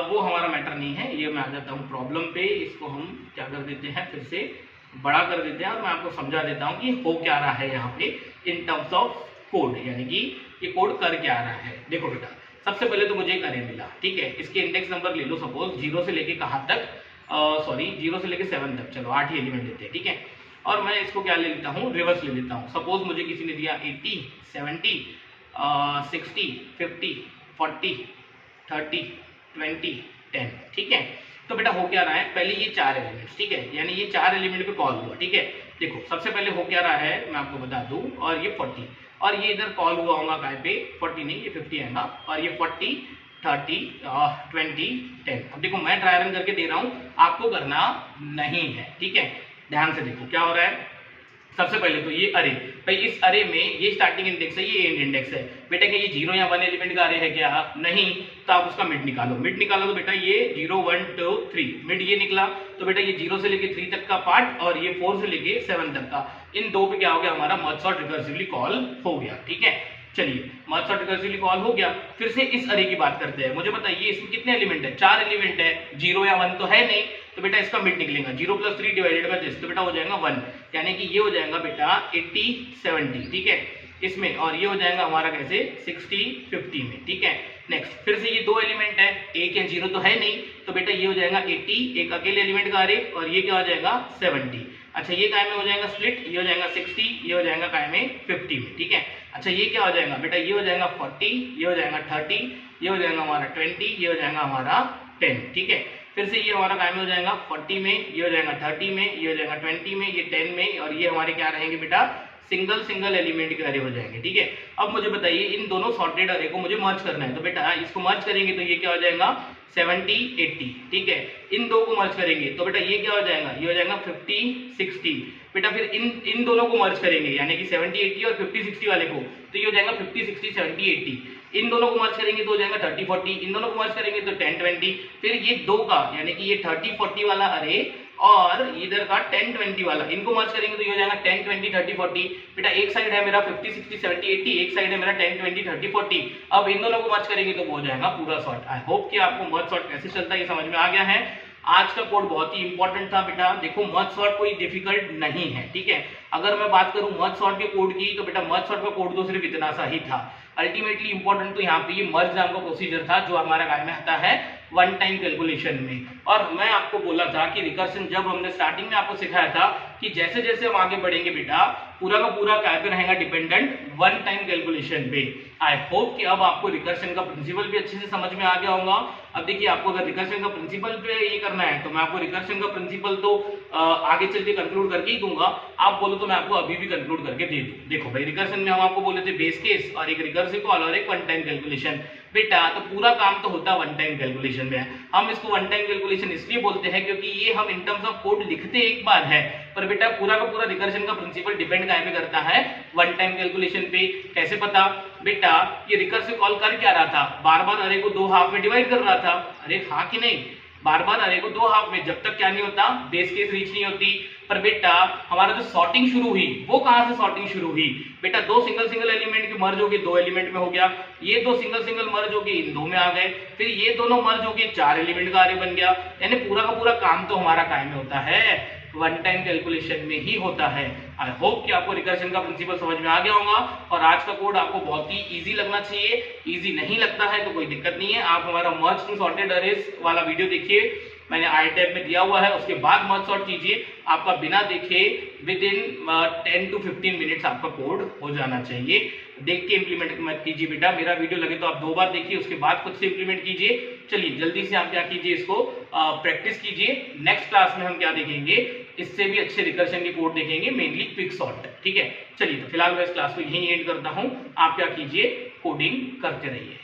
वो हमारा मैटर नहीं है। ये मैं आ जाता हूँ प्रॉब्लम पे, इसको हम क्या कर देते हैं, फिर से बड़ा कर देते हैं और मैं आपको समझा देता हूँ कि हो क्या रहा है यहाँ पे इन टर्म्स ऑफ कोड, यानी कि ये कोड कर क्या रहा है। देखो बेटा, सबसे पहले तो मुझे एक अरे मिला। ठीक है, इसके इंडेक्स नंबर ले लो, सपोज 0 से लेके कहाँ तक, 0 से लेके 7 तक, चलो 8 ही एलिमेंट लेते हैं। ठीक है, और मैं इसको क्या ले लेता हूँ, रिवर्स ले लेता हूँ। सपोज मुझे किसी ने दिया 80, 70, 60, 50, 40, 30, 20, 10। ठीक है, तो बेटा हो क्या रहा है, पहले ये 4 एलिमेंट्स। ठीक है, यानी ये 4 एलिमेंट पे कॉल हुआ। ठीक है, देखो सबसे पहले हो क्या रहा है मैं आपको बता दूं, और ये 40 और ये इधर कॉल हुआ होगा काय पे, 40 नहीं ये 50 आएगा, और ये 40, 30, 20, 10। अब देखो मैं ट्राई रन करके दे रहा हूँ, आपको करना नहीं है। ठीक है, ध्यान से देखो क्या हो रहा है। सबसे पहले तो ये अरे, भाई इस अरे में ये स्टार्टिंग इंडेक्स है, ये एंड इंडेक्स है। बेटा क्या ये 0 या 1 एलिमेंट का अरे है क्या? नहीं, तो आप उसका मिड निकालो। मिड निकालो तो बेटा ये 0, 1, 2, 3 मिड ये निकला। तो बेटा ये 0 से लेके 3 तक का पार्ट और ये 4 से लेके 7 तक का, इन दो पे क्या हो गया, हमारा मर्ज सॉर्ट रिकर्सिवली कॉल हो गया। ठीक है, चलिए मर्ज सॉर्ट रिकर्सिवली कॉल हो गया। फिर से इस अरे की बात करते हैं। मुझे बताइए इसमें कितने एलिमेंट है? 4 एलिमेंट है, 0 या 1 तो है नहीं, तो बेटा इसका मिड निकलेगा 0 + 3 डिवाइडेड बाय दिस, तो बेटा हो जाएगा 1, यानी कि ये हो जाएगा बेटा 80, 70। ठीक है, इसमें, और ये हो जाएगा हमारा कैसे 60, 50 में। ठीक है, नेक्स्ट फिर से ये 2 एलिमेंट है, 1 या 0 तो है नहीं, तो बेटा ये हो जाएगा 80, एक अकेले एलिमेंट का अरे, और ये क्या हो जाएगा 70। अच्छा ये काय में हो जाएगा स्प्लिट, ये हो जाएगा 60, ये हो जाएगा काय में 50 में। ठीक है, अच्छा ये क्या हो जाएगा बेटा, ये हो जाएगा 40, ये हो जाएगा 30, ये हो जाएगा हमारा 20, ये हो जाएगा हमारा 10। ठीक है, फिर से ये हमारा काय में हो जाएगा 40 में, ये हो जाएगा 30 में, ये हो जाएगा 20 में, ये 10 में, और ये हमारे क्या रहेंगे बेटा सिंगल एलिमेंट के अरे हो जाएंगे। ठीक है, अब मुझे बताइए इन दोनों सॉर्टेड अरे को मुझे मर्ज करना है, तो बेटा इसको मर्ज करेंगे तो ये क्या हो जाएगा 70, 80। ठीक है, इन दो को मर्ज करेंगे तो बेटा ये क्या हो जाएगा, ये हो जाएगा 50, 60। बेटा फिर इन दोनों को मर्ज करेंगे यानी कि 70, 80 और 50, 60 वाले को, तो ये हो जाएगा 50, 60, 70, 80। इन दोनों को मर्ज करेंगे तो हो जाएगा 30, 40। इन दोनों को मर्ज करेंगे तो 10, 20। फिर ये दो का यानी कि ये 30, 40 वाला अरे और इधर का 10, 20 वाला, इनको मर्ज करेंगे तो ये हो जाएगा 10, 20, 30, 40। बेटा एक साइड है मेरा 50, 60, 70, 80, एक साइड है मेरा 10, 20, 30, 40। अब इन दोनों को मर्ज करेंगे तो वो हो जाएगा पूरा सॉर्ट। आई होप कि आपको मर्ज सॉर्ट कैसे चलता है ये समझ में आ गया है। आज का कोड बहुत ही इंपॉर्टेंट था बेटा। देखो मर्ज सॉर्ट कोई डिफिकल्ट नहीं है। ठीक है, अगर मैं बात करूं मर्ज सॉर्ट के कोड की तो बेटा मर्ज सॉर्ट का कोड तो सिर्फ इतना सा ही था। अल्टीमेटली इंपॉर्टेंट तो यहाँ पे ये मर्ज नाम का प्रोसीजर था जो हमारा काय में आता है वन टाइम कैलकुलेशन में। और मैं आपको बोला था कि रिकर्शन जब हमने स्टार्टिंग में आपको सिखाया था कि जैसे जैसे हम आगे बढ़ेंगे बेटा पूरा का पूरा काय पे रहेगा डिपेंडेंट वन टाइम कैलकुलेशन पे। आई होप कि अब आपको रिकर्शन का प्रिंसिपल भी अच्छे से समझ में आ गया होगा। अब देखिए आपको अगर रिकर्शन का प्रिंसिपल पे ये करना है तो मैं आपको रिकर्शन का प्रिंसिपल तो आगे चल के कंक्लूड करके ही दूंगा, आप बोलो तो मैं आपको अभी भी कंक्लूड करके दे दूं। देखो भाई रिकर्शन में हम आपको बोले थे बेस केस और एक रिकर्सिव कॉल और एक वन टाइम कैलकुलेशन। बेटा तो पूरा काम तो होता है वन टाइम कैलकुलेशन में। हम इसको वन टाइम कैलकुलेशन इसलिए बोलते हैं क्योंकि ये हम इन टर्म्स ऑफ कोड लिखते एक बार है, पर बेटा पूरा का पूरा रिकर्शन का प्रिंसिपल डिपेंड काय पे करता है वन टाइम कैलकुलेशन पे। कैसे पता? बेटा ये रिकर्सिव कॉल कर क्या रहा था, बार बार अरे को दो हाफ में डिवाइड कर रहा था। अरे हाँ कि नहीं, बार बार अरे को दो हाफ में, जब तक क्या नहीं होता बेस केस रीच नहीं होती। पर बेटा हमारा जो सॉर्टिंग शुरू हुई वो कहां से सॉर्टिंग शुरू हुई? बेटा दो सिंगल सिंगल एलिमेंट के मर्ज हो गए दो एलिमेंट में हो गया, ये दो सिंगल सिंगल मर्ज हो गए इन दो में आ गए, फिर ये दोनों मर्ज हो गए चार एलिमेंट का अरे बन गया। यानी पूरा का पूरा काम तो हमारा काय में होता है वन टाइम कैलकुलेशन में ही होता है। आई होप कि आपको रिकर्शन का प्रिंसिपल समझ में आ गया होगा और आज का कोड आपको बहुत ही इजी लगना चाहिए। इजी नहीं लगता है तो कोई दिक्कत नहीं है, आप हमारा मर्ज टू सॉर्टेड अरेज वाला वीडियो देखिए, मैंने आई टैब में दिया हुआ है, उसके बाद मर्ज सॉर्ट कीजिए। आपका बिना देखे विद इन 10 to 15 मिनट्स आपका कोड हो जाना चाहिए। देख के इंप्लीमेंट मत कीजिए बेटा, मेरा वीडियो लगे तो आप 2 बार देखिए उसके बाद खुद से इंप्लीमेंट कीजिए। चलिए जल्दी से आप क्या कीजिए, इसको प्रैक्टिस कीजिए। नेक्स्ट क्लास में हम क्या देखेंगे, इससे भी अच्छे रिकर्शन के कोड देखेंगे, मेनली क्विक सॉर्ट। ठीक है, चलिए तो फिलहाल मैं इस क्लास को यहीं एंड करता हूं। आप क्या कीजिए, कोडिंग करते रहिए।